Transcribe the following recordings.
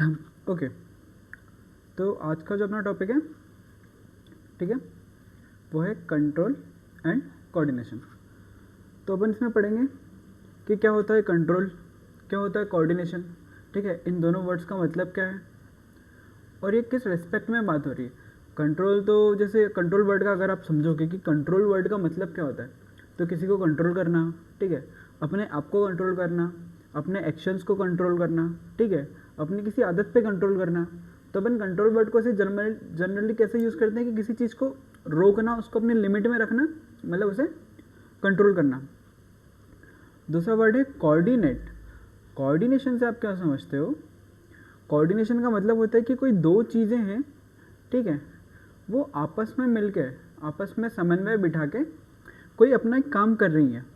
Okay, तो आज का जो अपना टॉपिक है, ठीक है, वो है कंट्रोल एंड कोऑर्डिनेशन। तो अपन इसमें पढ़ेंगे कि क्या होता है कंट्रोल, क्या होता है कोऑर्डिनेशन, ठीक है, इन दोनों वर्ड्स का मतलब क्या है और ये किस रेस्पेक्ट में बात हो रही है। कंट्रोल, तो जैसे कंट्रोल वर्ड का अगर आप समझोगे कि कंट्रोल वर्ड का मतलब क्या होता है, तो किसी को कंट्रोल करना, ठीक है, अपने आप को कंट्रोल करना, अपने एक्शंस को कंट्रोल करना, ठीक है, अपनी किसी आदत पे कंट्रोल करना। तो अपन कंट्रोल वर्ड को ऐसे जनरली कैसे यूज़ करते हैं कि किसी चीज़ को रोकना, उसको अपनी लिमिट में रखना, मतलब उसे कंट्रोल करना। दूसरा वर्ड है कोऑर्डिनेट। कोऑर्डिनेशन से आप क्या समझते हो? कोऑर्डिनेशन का मतलब होता है कि कोई दो चीज़ें हैं, ठीक है, वो आपस में मिलकर, आपस में समन्वय बिठा के कोई अपना एक काम कर रही हैं,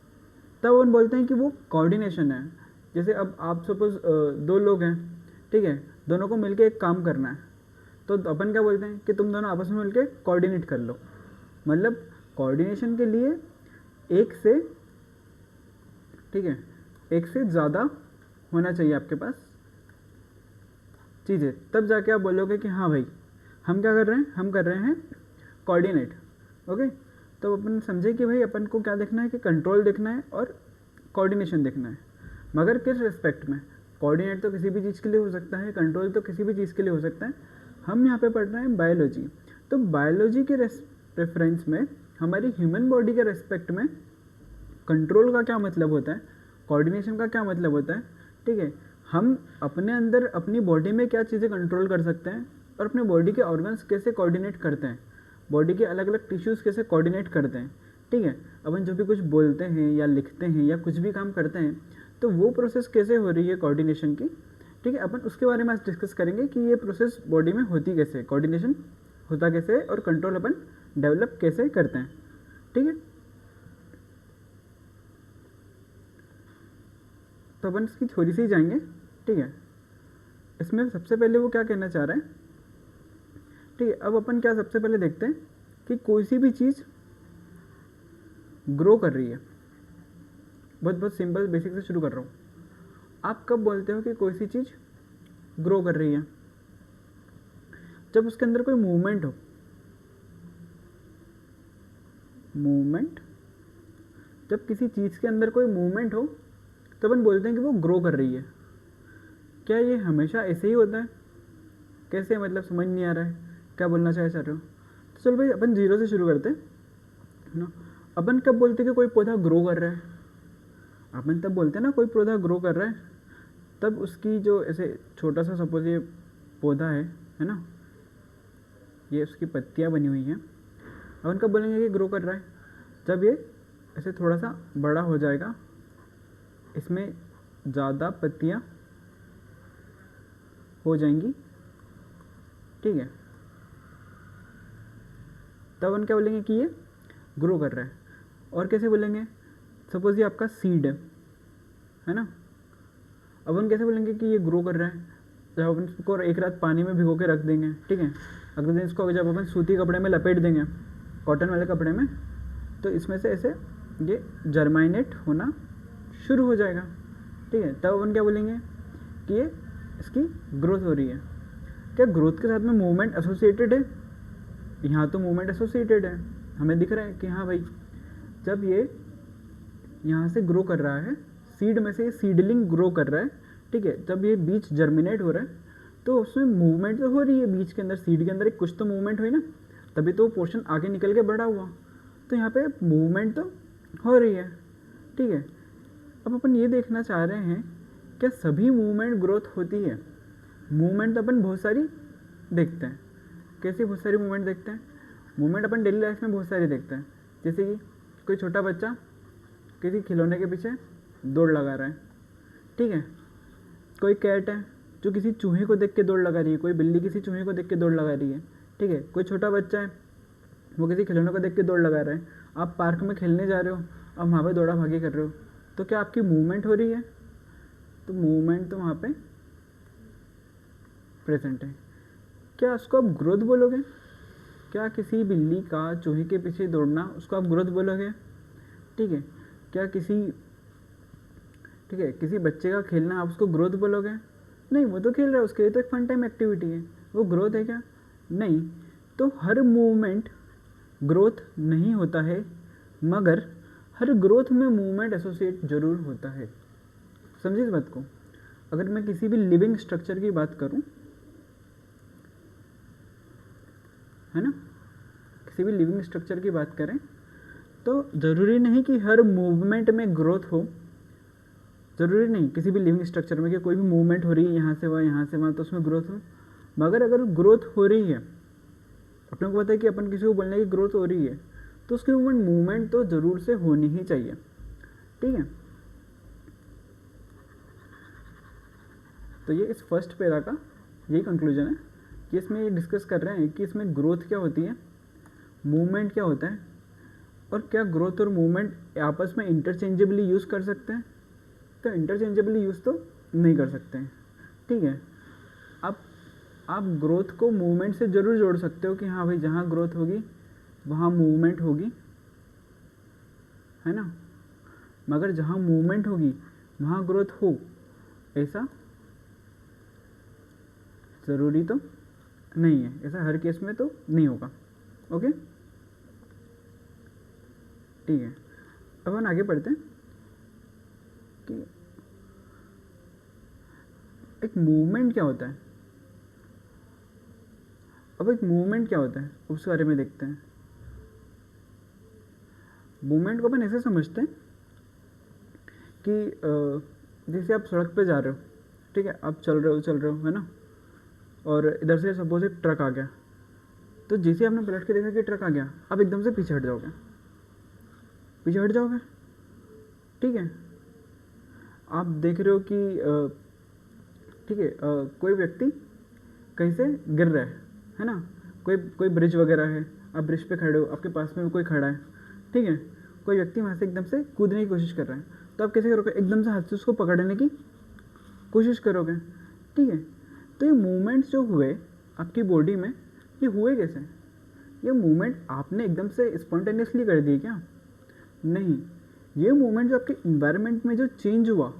तब अपन बोलते हैं कि वो कोऑर्डिनेशन है। जैसे अब आप सपोज दो लोग हैं, ठीक है, दोनों को मिलके एक काम करना है, तो अपन क्या बोलते हैं कि तुम दोनों आपस में मिलके कोऑर्डिनेट कर लो। मतलब कोऑर्डिनेशन के लिए एक से, ठीक है, एक से ज़्यादा होना चाहिए आपके पास चीज़ें, तब जाके आप बोलोगे कि हाँ भाई हम क्या कर रहे हैं, हम कर रहे हैं कोऑर्डिनेट। ओके, तो अपन समझे कि भाई अपन को क्या देखना है कि कंट्रोल देखना है और कोऑर्डिनेशन देखना है, मगर किस रिस्पेक्ट में। कोऑर्डिनेट तो किसी भी चीज़ के लिए हो सकता है, कंट्रोल तो किसी भी चीज़ के लिए हो सकता है। हम यहाँ पे पढ़ रहे हैं बायोलॉजी, तो बायोलॉजी के रेफरेंस में हमारी ह्यूमन बॉडी के रेस्पेक्ट में कंट्रोल का क्या मतलब होता है, कोऑर्डिनेशन का क्या मतलब होता है, ठीक है, हम अपने अंदर अपनी बॉडी में क्या चीज़ें कंट्रोल कर सकते हैं और अपने बॉडी के ऑर्गन्स कैसे कोऑर्डिनेट करते हैं, बॉडी के अलग अलग टिश्यूज़ कैसे कोऑर्डिनेट करते हैं, ठीक है, अपन जो भी कुछ बोलते हैं या लिखते हैं या कुछ भी काम करते हैं, तो वो प्रोसेस कैसे हो रही है कोऑर्डिनेशन की, ठीक है, अपन उसके बारे में आज डिस्कस करेंगे कि ये प्रोसेस बॉडी में होती कैसे है, कोऑर्डिनेशन होता कैसे है और कंट्रोल अपन डेवलप कैसे करते हैं, ठीक है। तो अपन इसकी थोड़ी सी जाएंगे, ठीक है। इसमें सबसे पहले वो क्या कहना चाह रहे हैं, ठीक है। अब अपन क्या सबसे पहले देखते हैं कि कोई सी भी चीज़ ग्रो कर रही है। बहुत बहुत सिंपल बेसिक से शुरू कर रहा हूँ। आप कब बोलते हो कि कोई सी चीज़ ग्रो कर रही है? जब उसके अंदर कोई मूवमेंट हो। मूवमेंट, जब किसी चीज़ के अंदर कोई मूवमेंट हो तो अपन बोलते हैं कि वो ग्रो कर रही है। क्या ये हमेशा ऐसे ही होता है? कैसे, मतलब समझ नहीं आ रहा है क्या बोलना चाह रहे हो। तो चलो भाई अपन जीरो से शुरू करते हैं ना। अपन कब बोलते हैं कि कोई पौधा ग्रो कर रहा है? अपन तब बोलते हैं ना कोई पौधा ग्रो कर रहा है, तब उसकी जो ऐसे छोटा सा सपोज ये पौधा है ना, ये उसकी पत्तियाँ बनी हुई हैं। अपन कब बोलेंगे कि ग्रो कर रहा है? जब ये ऐसे थोड़ा सा बड़ा हो जाएगा, इसमें ज़्यादा पत्तियाँ हो जाएंगी, ठीक है, तब अपन क्या बोलेंगे कि ये ग्रो कर रहा है। और कैसे बोलेंगे? सपोज ये आपका सीड है ना, अब अपन कैसे बोलेंगे कि ये ग्रो कर रहा है? जब अपन इसको एक रात पानी में भिगो के रख देंगे, ठीक है, अगले दिन इसको जब अपन सूती कपड़े में लपेट देंगे, कॉटन वाले कपड़े में, तो इसमें से ऐसे ये जर्माइनेट होना शुरू हो जाएगा, ठीक है। तब अपन क्या बोलेंगे कि ये इसकी ग्रोथ हो रही है। क्या ग्रोथ के साथ में मूवमेंट एसोसिएटेड है? यहाँ तो मूवमेंट एसोसिएटेड है, हमें दिख रहा है कि हाँ भाई जब ये यहाँ से ग्रो कर रहा है, सीड में से सीडलिंग ग्रो कर रहा है, ठीक है, जब ये बीज जर्मिनेट हो रहा है तो उसमें मूवमेंट तो हो रही है, बीज के अंदर, सीड के अंदर एक कुछ तो मूवमेंट हुई ना, तभी तो वो पोर्शन आगे निकल के बड़ा हुआ। तो यहाँ पे मूवमेंट तो हो रही है, ठीक है। अब अपन ये देखना चाह रहे हैं क्या सभी मूवमेंट ग्रोथ होती है? मूवमेंट तो अपन बहुत सारी देखते हैं। कैसी बहुत सारी मूवमेंट देखते हैं? मूवमेंट अपन डेली लाइफ में बहुत सारी देखते हैं। जैसे कि कोई छोटा बच्चा किसी खिलौने के पीछे दौड़ लगा रहा है, ठीक है, कोई कैट है जो किसी चूहे को देख के दौड़ लगा रही है, कोई बिल्ली किसी चूहे को देख के दौड़ लगा रही है, ठीक है, कोई छोटा बच्चा है वो किसी खिलौने को देख के दौड़ लगा रहा है। आप पार्क में खेलने जा रहे हो, अब वहाँ पर दौड़ा भागी कर रहे हो, तो क्या आपकी मूवमेंट हो रही है? तो मूवमेंट तो वहाँ पे प्रेजेंट है। क्या उसको आप ग्रोथ बोलोगे? क्या किसी बिल्ली का चूहे के पीछे दौड़ना उसको आप ग्रोथ बोलोगे? ठीक है। क्या किसी, ठीक है, किसी बच्चे का खेलना आप उसको ग्रोथ बोलोगे? नहीं, वो तो खेल रहा है, उसके लिए तो एक फन टाइम एक्टिविटी है, वो ग्रोथ है क्या? नहीं। तो हर मूवमेंट ग्रोथ नहीं होता है, मगर हर ग्रोथ में मूवमेंट एसोसिएट जरूर होता है। समझिए इस बात को। अगर मैं किसी भी लिविंग स्ट्रक्चर की बात करूं, है ना, किसी भी लिविंग स्ट्रक्चर की बात करें तो ज़रूरी नहीं कि हर मूवमेंट में ग्रोथ हो। ज़रूरी नहीं किसी भी लिविंग स्ट्रक्चर में कि कोई भी मूवमेंट हो रही है यहाँ से वहाँ, यहाँ से वहाँ, तो उसमें ग्रोथ हो। मगर अगर ग्रोथ हो रही है, अपने को पता है कि अपन किसी को बोलने की ग्रोथ हो रही है, तो उसकी मूवमेंट तो ज़रूर से होनी ही चाहिए। ठीक है, तो ये इस फर्स्ट पैरा का यही कंक्लूजन है कि इसमें ये डिस्कस कर रहे हैं कि इसमें ग्रोथ क्या होती है, मूवमेंट क्या होता है, और क्या ग्रोथ और मूवमेंट आपस में इंटरचेंजेबली यूज़ कर सकते हैं। तो इंटरचेंजेबली यूज़ तो नहीं कर सकते हैं। ठीक है, आप ग्रोथ को मूवमेंट से ज़रूर जोड़ सकते हो कि हाँ भाई, जहाँ ग्रोथ होगी वहाँ मूवमेंट होगी, है ना, मगर जहाँ मूवमेंट होगी वहाँ ग्रोथ हो, ऐसा ज़रूरी तो नहीं है, ऐसा हर केस में तो नहीं होगा। ओके, ठीक है, अब हम आगे बढ़ते हैं कि एक मूवमेंट क्या होता है। अब एक मूवमेंट क्या होता है उस बारे में देखते हैं। मूवमेंट को अपन ऐसे समझते हैं कि जैसे आप सड़क पे जा रहे हो, ठीक है, आप चल रहे हो, है ना, और इधर से सपोज एक ट्रक आ गया, तो जैसे आपने पलट के देखा कि ट्रक आ गया, आप एकदम से पीछे हट जाओगे, ठीक है। आप देख रहे हो कि ठीक है, कोई व्यक्ति कहीं से गिर रहा है ना, कोई ब्रिज वगैरह है, आप ब्रिज पे खड़े हो, आपके पास में कोई खड़ा है, ठीक है, कोई व्यक्ति वहाँ से एकदम से कूदने की कोशिश कर रहा है, तो आप कैसे करोगे? एकदम से हाथ से उसको पकड़ने की कोशिश करोगे, ठीक है। तो ये मूवमेंट्स जो हुए आपकी बॉडी में, ये हुए कैसे? ये मूवमेंट आपने एकदम से स्पॉन्टेनियसली कर दिए क्या? नहीं, ये मूवमेंट जो आपके इन्वायरमेंट में जो चेंज हुआ,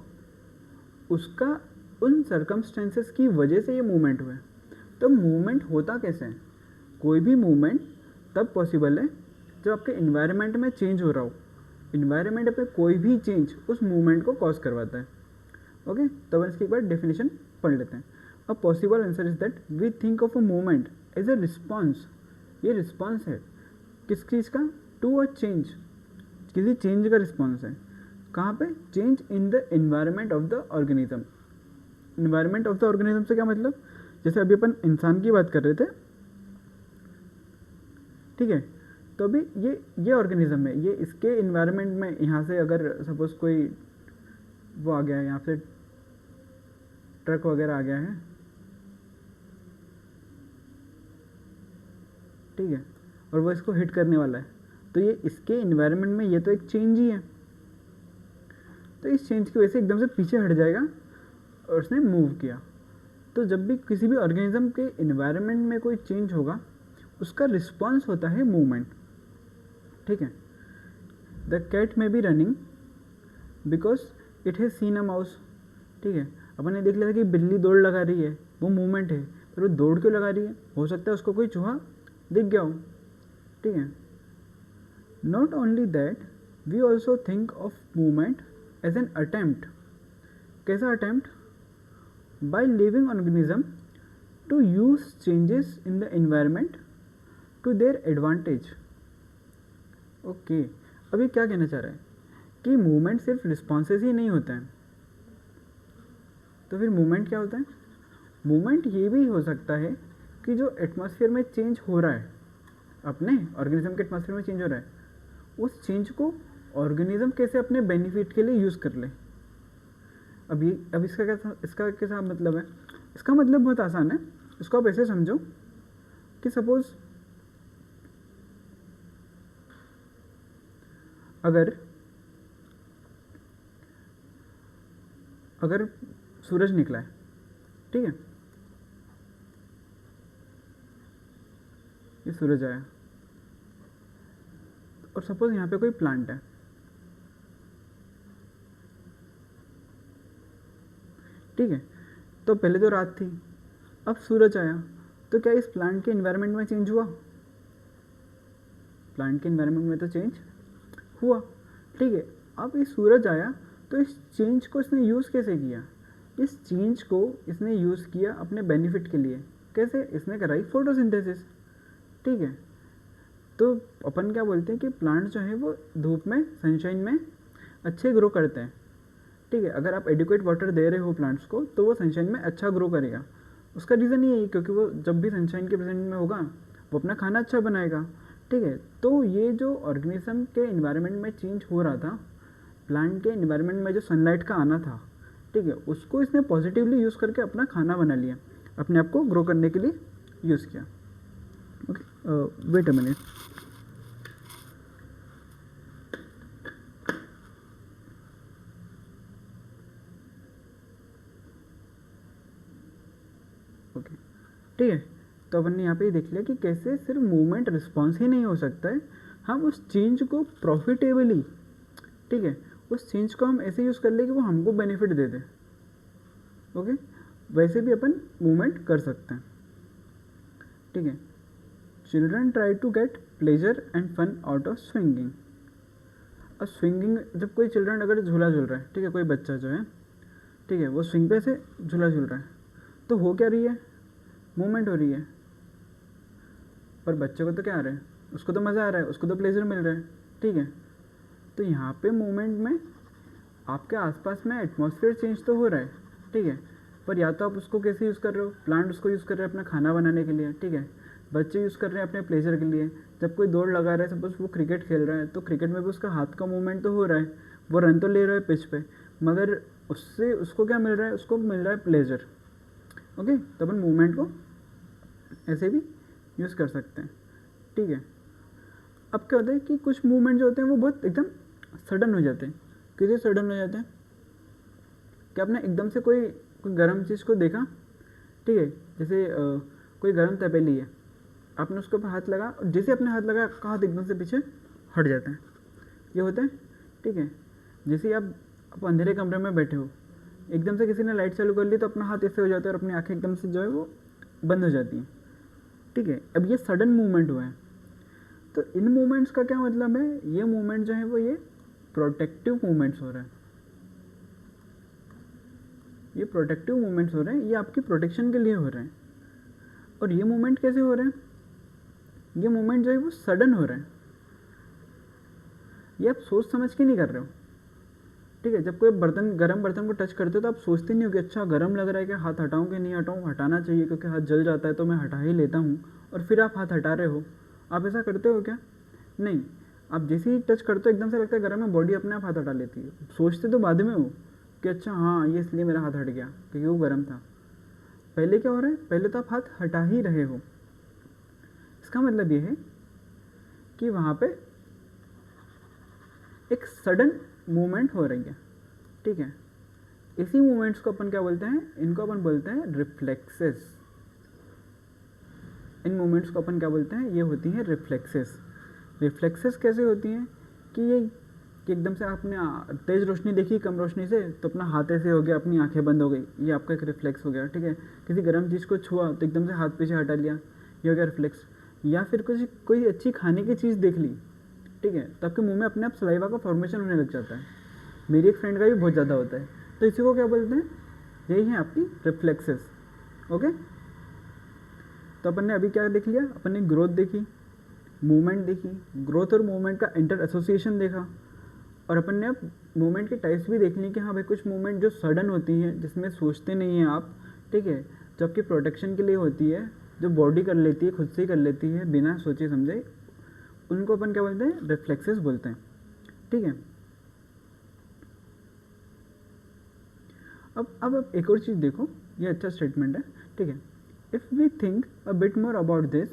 उसका उन सर्कमस्टेंसेस की वजह से ये मूवमेंट हुए। तो मूवमेंट होता कैसे है? कोई भी मूवमेंट तब पॉसिबल है जब आपके इन्वायरमेंट में चेंज हो रहा हो। इन्वायरमेंट पे कोई भी चेंज उस मूवमेंट को कॉज करवाता है। ओके, तो इसकी एक बार डेफिनेशन पढ़ लेते हैं। A possible answer is that we think of a movement as a response. ये रिस्पॉन्स है किस चीज़ का? टू अ चेंज, किसी चेंज का रिस्पॉन्स है। कहाँ पे? Change in the environment of the organism. Environment of the organism से क्या मतलब? जैसे अभी अपन इंसान की बात कर रहे थे, ठीक है, तो अभी ये ऑर्गेनिज्म है, ये इसके इन्वायरमेंट में, यहाँ से अगर सपोज कोई वो आ गया है, यहाँ से ट्रक वगैरह आ गया है, ठीक है, और वो इसको हिट करने वाला है, तो ये इसके इन्वायरमेंट में ये तो एक चेंज ही है। तो इस चेंज की वजह से एकदम से पीछे हट जाएगा और उसने मूव किया। तो जब भी किसी भी ऑर्गेनिज्म के इन्वायरमेंट में कोई चेंज होगा, उसका रिस्पॉन्स होता है मूवमेंट, ठीक है। The cat may be running because it has seen a mouse, ठीक है, अपन ने देख लिया था कि बिल्ली दौड़ लगा रही है, वो मूवमेंट है, पर वो दौड़ क्यों लगा रही है? हो सकता है उसको कोई चूहा दिख गया हो, ठीक है। Not only that, we also think of movement as an attempt. कैसा attempt? By living organism to use changes in the environment to their advantage. Okay, अभी क्या कहना चाह रहा है कि मूवमेंट सिर्फ रिस्पॉन्सेज ही नहीं होता है, तो फिर मूवमेंट क्या होता है? मूवमेंट ये भी हो सकता है कि जो एटमॉस्फेयर में चेंज हो रहा है, अपने ऑर्गेनिज्म के एटमॉस्फेयर में चेंज हो रहा है, उस चेंज को ऑर्गेनिज्म कैसे अपने बेनिफिट के लिए यूज़ कर ले। अब इसका कैसा मतलब है? इसका मतलब बहुत आसान है। इसको आप ऐसे समझो कि सपोज अगर सूरज निकला है, ठीक है, ये सूरज आया, और सपोज यहाँ पे कोई प्लांट है, ठीक है, तो पहले तो रात थी, अब सूरज आया, तो क्या इस प्लांट के इन्वायरमेंट में चेंज हुआ? प्लांट के इन्वायरमेंट में तो चेंज हुआ, ठीक है। अब ये सूरज आया, तो इस चेंज को इसने यूज़ कैसे किया? इस चेंज को इसने यूज़ किया अपने बेनिफिट के लिए। कैसे? इसने कराई फोटोसिंथेसिस, ठीक है। तो अपन क्या बोलते हैं कि प्लांट जो है वो धूप में, सनशाइन में अच्छे ग्रो करते हैं, ठीक है। अगर आप एडिक्वेट वाटर दे रहे हो प्लांट्स को, तो वो सनशाइन में अच्छा ग्रो करेगा। उसका रीज़न ये है क्योंकि वो जब भी सनशाइन के प्रेजेंट में होगा, वो अपना खाना अच्छा बनाएगा, ठीक है। तो ये जो ऑर्गेनिज्म के इन्वायरमेंट में चेंज हो रहा था, प्लांट के इन्वायरमेंट में जो सनलाइट का आना था, ठीक है, उसको इसने पॉजिटिवली यूज़ करके अपना खाना बना लिया, अपने आप को ग्रो करने के लिए यूज़ किया। Okay, wait a minute. Okay, ठीक है। तो अपन ने यहाँ पे देख लिया कि कैसे सिर्फ मूवमेंट रिस्पॉन्स ही नहीं हो सकता है, हम उस चेंज को प्रॉफिटेबली, ठीक है, उस चेंज को हम ऐसे यूज़ कर ले कि वो हमको बेनिफिट दे दे। ओके, वैसे भी अपन मूवमेंट कर सकते हैं, ठीक है। Children try to get pleasure and fun out of swinging. अब स्विंगिंग, जब कोई चिल्ड्रन अगर झूला झूल रहा है, ठीक है, कोई बच्चा जो है, ठीक है, वो स्विंग पे से झूला झूल रहा है, तो हो क्या रही है? मूवमेंट हो रही है। पर बच्चे को तो क्या आ रहा है? उसको तो मज़ा आ रहा है, उसको तो प्लेजर मिल रहा है, ठीक है। तो यहाँ पे मूवमेंट में आपके आसपास में एटमॉस्फेयर चेंज तो हो रहा है, ठीक है, पर या तो आप उसको कैसे यूज़ कर रहे हो? प्लांट उसको यूज़ कर रहे हैं अपना खाना बनाने के लिए, ठीक है। बच्चे यूज़ कर रहे हैं अपने प्लेजर के लिए। जब कोई दौड़ लगा रहा है, सपोज वो क्रिकेट खेल रहा है, तो क्रिकेट में भी उसका हाथ का मूवमेंट तो हो रहा है, वो रन तो ले रहा है पिच पे, मगर उससे उसको क्या मिल रहा है? उसको मिल रहा है प्लेजर। ओके, तो अपन मूवमेंट को ऐसे भी यूज़ कर सकते हैं, ठीक है। अब क्या होता है कि कुछ मूवमेंट जो होते हैं वो बहुत एकदम सडन हो जाते हैं। कैसे सडन हो जाते हैं? कि आपने एकदम से कोई गर्म चीज़ को देखा, ठीक है, जैसे कोई गर्म तपेली है, आपने उसके ऊपर हाथ लगा, और जैसे अपने हाथ लगा, आपका हाथ एकदम से पीछे हट जाता है। ये होता है, ठीक है। जैसे आप अंधेरे कमरे में बैठे हो, एकदम से किसी ने लाइट चालू कर ली, तो अपना हाथ ऐसे हो जाता है और अपनी आंखें एकदम से जो है वो बंद हो जाती हैं, ठीक है। अब ये सडन मूवमेंट हुआ है, तो इन मूवमेंट्स का क्या मतलब है? ये मूवमेंट जो है वो ये प्रोटेक्टिव मूवमेंट्स हो रहे हैं। ये प्रोटेक्टिव मूवमेंट्स हो रहे हैं, ये आपकी प्रोटेक्शन के लिए हो रहे हैं। और ये मूवमेंट कैसे हो रहे हैं? ये मूवमेंट जो है वो सडन हो रहे हैं। ये आप सोच समझ के नहीं कर रहे हो, ठीक है। जब कोई बर्तन, गर्म बर्तन को टच करते हो, तो आप सोचते नहीं हो कि अच्छा गर्म लग रहा है कि हाथ हटाऊं कि नहीं हटाऊं। हटाना चाहिए क्योंकि हाथ जल जाता है, तो मैं हटा ही लेता हूँ, और फिर आप हाथ हटा रहे हो। आप ऐसा करते हो क्या? नहीं। आप जैसे ही टच करते हो, एकदम से लगता है गर्म है, बॉडी अपने आप हाथ हटा लेती है। सोचते तो बाद में हो कि अच्छा हाँ, ये इसलिए मेरा हाथ हट गया क्योंकि वो गर्म था। पहले क्या हो रहा है? पहले तो आप हाथ हटा ही रहे हो। इसका मतलब ये है कि वहाँ पे एक सडन मूवमेंट हो रही है, ठीक है। इसी मूवमेंट्स को अपन क्या बोलते हैं? इनको अपन बोलते हैं रिफ्लेक्सेस। इन मूवमेंट्स को अपन क्या बोलते हैं? ये होती हैं रिफ्लेक्सेस। रिफ्लेक्सेस कैसे होती हैं? कि ये कि एकदम से आपने तेज़ रोशनी देखी कम रोशनी से, तो अपना हाथ ऐसे हो गया, अपनी आंखें बंद हो गई, ये आपका एक रिफ्लेक्स हो गया, ठीक है। किसी गर्म चीज़ को छुआ तो एकदम से हाथ पीछे हटा लिया, ये हो गया रिफ्लेक्स। या फिर कुछ कोई अच्छी खाने की चीज़ देख ली, ठीक है, तो आपके मुंह में अपने आप सलाइवा का फॉर्मेशन होने लग जाता है। मेरी एक फ्रेंड का भी बहुत ज़्यादा होता है। तो इसी को क्या बोलते हैं? यही है आपकी रिफ्लेक्सेस। ओके, तो अपन ने अभी क्या देख लिया? अपन ने ग्रोथ देखी, मूवमेंट देखी, ग्रोथ और मूवमेंट का इंटर एसोसिएशन देखा, और अपन ने अब मूवमेंट के टाइप्स भी देख ली कि हाँ भाई, कुछ मूवमेंट जो सडन होती हैं, जिसमें सोचते नहीं हैं आप, ठीक है, जो आपकी प्रोटेक्शन के लिए होती है, जो बॉडी कर लेती है, खुद से ही कर लेती है बिना सोचे समझे, उनको अपन क्या बोलते हैं? रिफ्लेक्सेस बोलते हैं, ठीक है। अब आप एक और चीज़ देखो, ये अच्छा स्टेटमेंट है, ठीक है। If we think a bit more about this,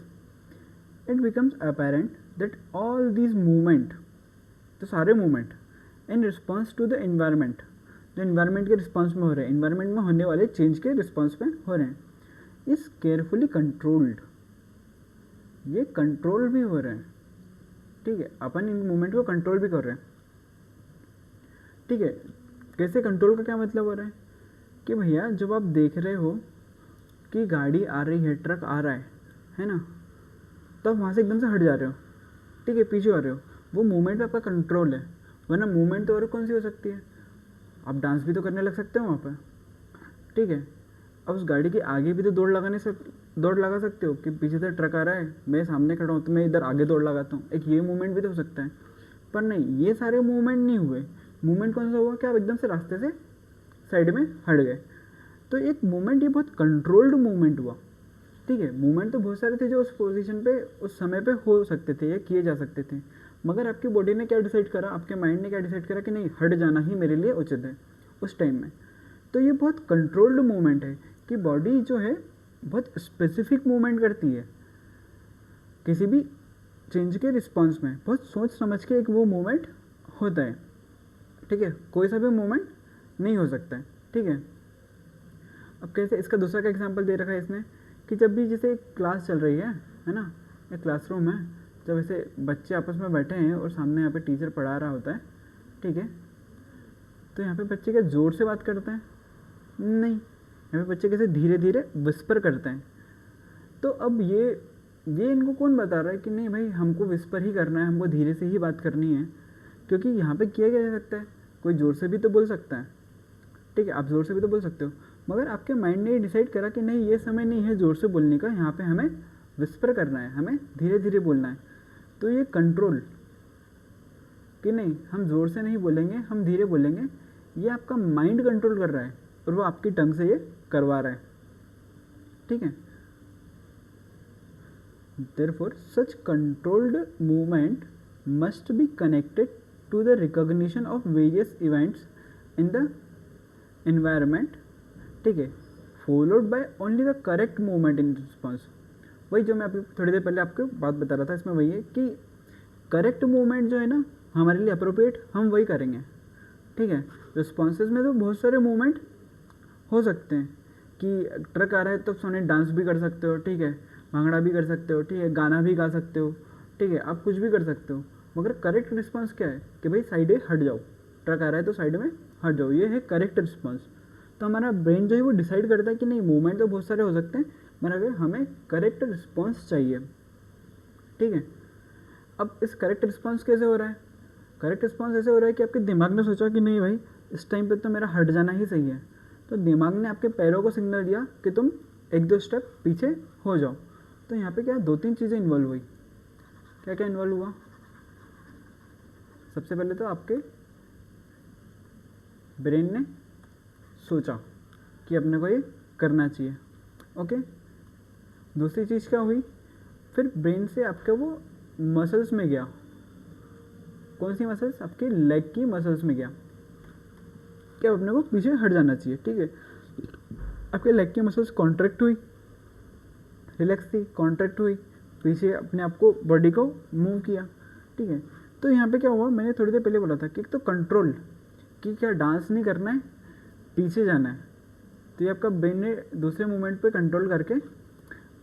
it becomes apparent that all these movement, तो सारे movement in response to the environment, जो इन्वायरमेंट के रिस्पॉन्स में हो रहे हैं, इन्वायरमेंट में होने वाले चेंज के रिस्पॉन्स में हो रहे हैं, इज़ केयरफुली कंट्रोल्ड। ये कंट्रोल भी हो रहे हैं, ठीक है। अपन इन मूवमेंट को कंट्रोल भी कर रहे हैं, ठीक है। कैसे कंट्रोल का क्या मतलब हो रहा है? कि भैया जब आप देख रहे हो कि गाड़ी आ रही है, ट्रक आ रहा है ना, तब वहाँ से एकदम से हट जा रहे हो, ठीक है, पीछे आ रहे हो, वो मूवमेंट पे आपका कंट्रोल है। वरना मूवमेंट तो और कौन सी हो सकती है, आप डांस भी तो करने लग सकते हो वहाँ पर, ठीक है। अब उस गाड़ी के आगे भी तो दौड़ लगा सकते हो कि पीछे से ट्रक आ रहा है, मैं सामने खड़ा हूँ तो मैं इधर आगे दौड़ लगाता हूँ, एक ये मूवमेंट भी तो हो सकता है। पर नहीं, ये सारे मूवमेंट नहीं हुए। मूवमेंट कौन सा हुआ कि आप एकदम से रास्ते से साइड में हट गए। तो एक मूवमेंट, ये बहुत कंट्रोल्ड मूवमेंट हुआ, ठीक है। मूवमेंट तो बहुत सारे थे जो उस पोजीशन पे उस समय पे हो सकते थे या किए जा सकते थे, मगर आपकी बॉडी ने क्या डिसाइड करा, आपके माइंड ने क्या डिसाइड करा कि नहीं, हट जाना ही मेरे लिए उचित है उस टाइम में। तो ये बहुत कंट्रोल्ड मूवमेंट है कि बॉडी जो है बहुत स्पेसिफिक मूवमेंट करती है किसी भी चेंज के रिस्पॉन्स में, बहुत सोच समझ के एक वो मूवमेंट होता है, ठीक है। कोई सा भी मूवमेंट नहीं हो सकता है, ठीक है। अब कैसे, इसका दूसरा का एग्जांपल दे रखा है इसने कि जब भी जैसे क्लास चल रही है ना, एक क्लासरूम है, जब ऐसे बच्चे आपस में बैठे हैं और सामने यहाँ पे टीचर पढ़ा रहा होता है, ठीक है, तो यहाँ पे बच्चे क्या ज़ोर से बात करते हैं, नहीं, यहाँ पे बच्चे कैसे धीरे धीरे विस्पर करते हैं। तो अब ये इनको कौन बता रहा है कि नहीं भाई हमको विस्पर ही करना है, हमको धीरे से ही बात करनी है, क्योंकि यहाँ पे किया जा सकता है, कोई ज़ोर से भी तो बोल सकता है, ठीक है, आप ज़ोर से भी तो बोल सकते हो, मगर आपके माइंड ने डिसाइड करा कि नहीं, ये समय नहीं है ज़ोर से बोलने का, यहाँ पे हमें विस्पर करना है, हमें धीरे धीरे बोलना है। तो ये कंट्रोल कि नहीं, हम ज़ोर से नहीं बोलेंगे, हम धीरे बोलेंगे, ये आपका माइंड कंट्रोल कर रहा है और वो आपकी टंग से ये करवा रहा है, ठीक है। Therefore, such controlled movement must be connected to the recognition of various events in the environment, ठीक है, followed by only the correct movement in response। वही जो मैं अभी थोड़ी देर पहले आपको बात बता रहा था, इसमें वही है कि करेक्ट मूवमेंट जो है ना हमारे लिए अप्रोप्रिएट, हम वही करेंगे, ठीक है। रिस्पॉन्सेज में तो बहुत सारे मूवमेंट हो सकते हैं कि ट्रक आ रहा है तो सोने डांस भी कर सकते हो, ठीक है, भांगड़ा भी कर सकते हो, ठीक है, गाना भी गा सकते हो, ठीक है, आप कुछ भी कर सकते हो, मगर करेक्ट रिस्पॉन्स क्या है कि भाई साइड में हट जाओ, ट्रक आ रहा है तो साइड में हट जाओ, ये है करेक्ट रिस्पॉन्स। तो हमारा ब्रेन जो है वो डिसाइड करता है कि नहीं, मूवमेंट तो बहुत सारे हो सकते हैं, मगर हमें करेक्ट रिस्पॉन्स चाहिए, ठीक है। अब इस करेक्ट रिस्पॉन्स कैसे हो रहा है, करेक्ट रिस्पॉन्स ऐसे हो रहा है कि आपके दिमाग ने सोचा कि नहीं भाई इस टाइम पे तो मेरा हट जाना ही सही है, तो दिमाग ने आपके पैरों को सिग्नल दिया कि तुम एक दो स्टेप पीछे हो जाओ। तो यहाँ पे क्या दो तीन चीज़ें इन्वॉल्व हुई, क्या क्या इन्वॉल्व हुआ, सबसे पहले तो आपके ब्रेन ने सोचा कि अपने को ये करना चाहिए, ओके। दूसरी चीज़ क्या हुई, फिर ब्रेन से आपके वो मसल्स में गया, कौन सी मसल्स, आपके लेग की मसल्स में गया क्या अपने को पीछे हट जाना चाहिए, ठीक है। आपके लेग की मसल्स कॉन्ट्रैक्ट हुई, रिलैक्स थी, कॉन्ट्रैक्ट हुई, पीछे अपने आप को बॉडी को मूव किया, ठीक है। तो यहाँ पे क्या हुआ, मैंने थोड़ी देर पहले बोला था कि एक तो कंट्रोल कि क्या डांस नहीं करना है, पीछे जाना है, तो ये आपका ब्रेन ने दूसरे मूवमेंट पे कंट्रोल करके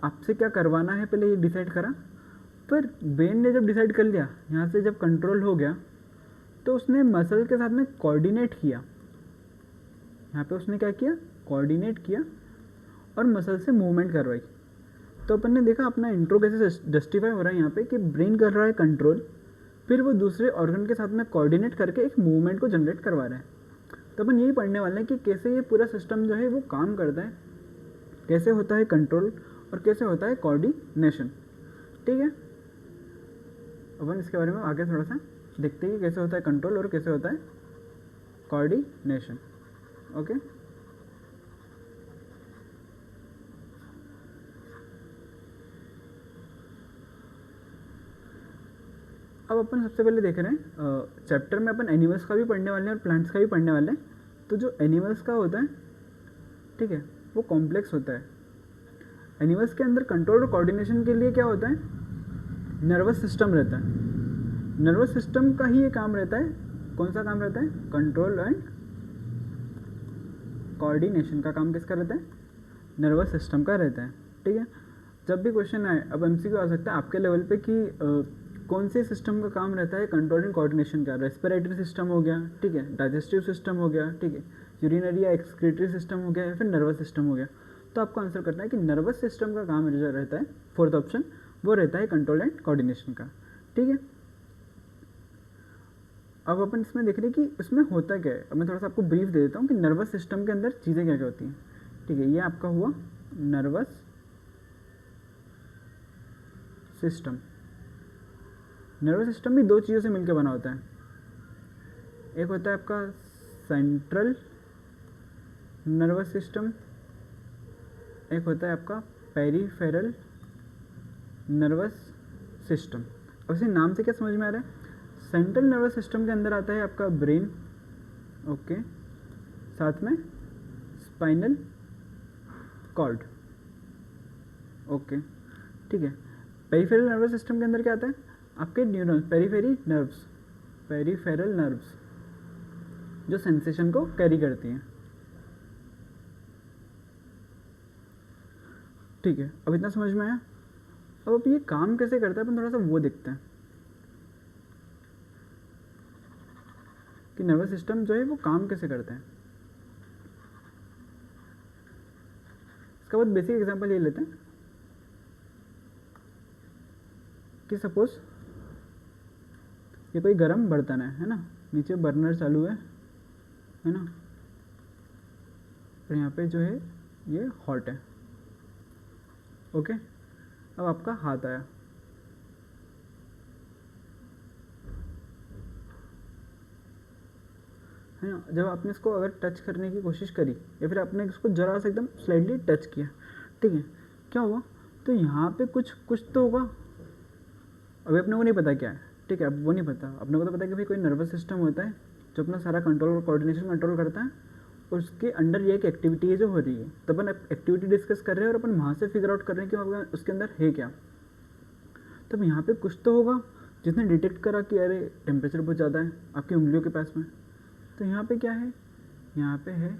आपसे क्या करवाना है पहले ये डिसाइड करा। फिर ब्रेन ने जब डिसाइड कर लिया, यहाँ से जब कंट्रोल हो गया, तो उसने मसल के साथ में कोऑर्डिनेट किया, यहाँ पे उसने क्या किया, कोऑर्डिनेट किया और मसल से मूवमेंट करवाई। तो अपन ने देखा अपना इंट्रो कैसे जस्टिफाई हो रहा है यहाँ पे कि ब्रेन कर रहा है कंट्रोल, फिर वो दूसरे ऑर्गन के साथ में कोऑर्डिनेट करके एक मूवमेंट को जनरेट करवा रहा है। तो अपन यही पढ़ने वाले हैं कि कैसे ये पूरा सिस्टम जो है वो काम करता है, कैसे होता है कंट्रोल और कैसे होता है कोऑर्डिनेशन, ठीक है। अपन इसके बारे में आगे थोड़ा सा देखते हैं कि कैसे होता है कंट्रोल और कैसे होता है कोऑर्डिनेशन, ओके। अब अपन सबसे पहले देख रहे हैं चैप्टर में अपन एनिमल्स का भी पढ़ने वाले हैं और प्लांट्स का भी पढ़ने वाले हैं। तो जो एनिमल्स का होता है, ठीक है, वो कॉम्प्लेक्स होता है। एनिमल्स के अंदर कंट्रोल और कोऑर्डिनेशन के लिए क्या होता है, नर्वस सिस्टम रहता है। नर्वस सिस्टम का ही ये काम रहता है, कौन सा काम रहता है, कंट्रोल एंड कोऑर्डिनेशन का काम किसका रहता है, नर्वस सिस्टम का रहता है, ठीक है। जब भी क्वेश्चन आए, अब एमसीक्यू आ सकता है आपके लेवल पे कि कौन से सिस्टम का काम रहता है कंट्रोल एंड कोऑर्डिनेशन का, रेस्पिरेटरी सिस्टम हो गया, ठीक है, डाइजेस्टिव सिस्टम हो गया, ठीक है, यूरिनरी या एक्सक्रीटरी सिस्टम हो गया, या फिर नर्वस सिस्टम हो गया। तो आपको आंसर करना है कि नर्वस सिस्टम का काम जो रहता है, फोर्थ ऑप्शन वो रहता है कंट्रोल एंड कोऑर्डिनेशन का, ठीक है। अब अपन इसमें देख रहे हैं कि इसमें होता क्या है। अब मैं थोड़ा सा आपको ब्रीफ दे देता हूँ कि नर्वस सिस्टम के अंदर चीज़ें क्या क्या होती हैं, ठीक है। ये आपका हुआ नर्वस सिस्टम। नर्वस सिस्टम भी दो चीज़ों से मिलकर बना होता है, एक होता है आपका सेंट्रल नर्वस सिस्टम, एक होता है आपका पेरिफेरल नर्वस सिस्टम। अब इसे नाम से क्या समझ में आ रहा है, सेंट्रल नर्वस सिस्टम के अंदर आता है आपका ब्रेन, ओके, साथ में स्पाइनल कॉर्ड, ओके, ठीक है। पेरिफेरल नर्वस सिस्टम के अंदर क्या आता है, आपके न्यूरॉन्स, पेरिफेरल नर्व्स जो सेंसेशन को कैरी करती हैं, ठीक है। अब इतना समझ में आया। अब ये काम कैसे करता है अपन थोड़ा सा वो देखते हैं कि नर्वस सिस्टम जो है वो काम कैसे करते हैं। इसका बहुत बेसिक एग्जांपल ये लेते हैं कि सपोज ये कोई गर्म बर्तन है ना, नीचे बर्नर चालू है ना, और यहाँ पे जो है ये हॉट है, ओके। अब आपका हाथ आया, है ना, जब आपने इसको अगर टच करने की कोशिश करी या फिर आपने इसको जरा सा एकदम स्लाइडली टच किया, ठीक है, क्या हुआ, तो यहाँ पे कुछ तो होगा। अभी अपने को नहीं पता क्या है, ठीक है, अब वो नहीं पता, अपने को तो पता है कि भाई कोई नर्वस सिस्टम होता है जो अपना सारा कंट्रोल और कोऑर्डिनेशन कंट्रोल करता है, और उसके अंडर ये एक एक्टिविटी है जो हो रही है। तो अपन एक्टिविटी डिस्कस कर रहे हैं और अपन वहाँ से फिगर आउट कर रहे हैं कि उसके अंदर है क्या। तब यहाँ पे कुछ तो होगा जिसने डिटेक्ट करा कि अरे टेम्परेचर बहुत ज़्यादा है आपकी उंगलियों के पास में। तो यहाँ पे क्या है, यहाँ पे है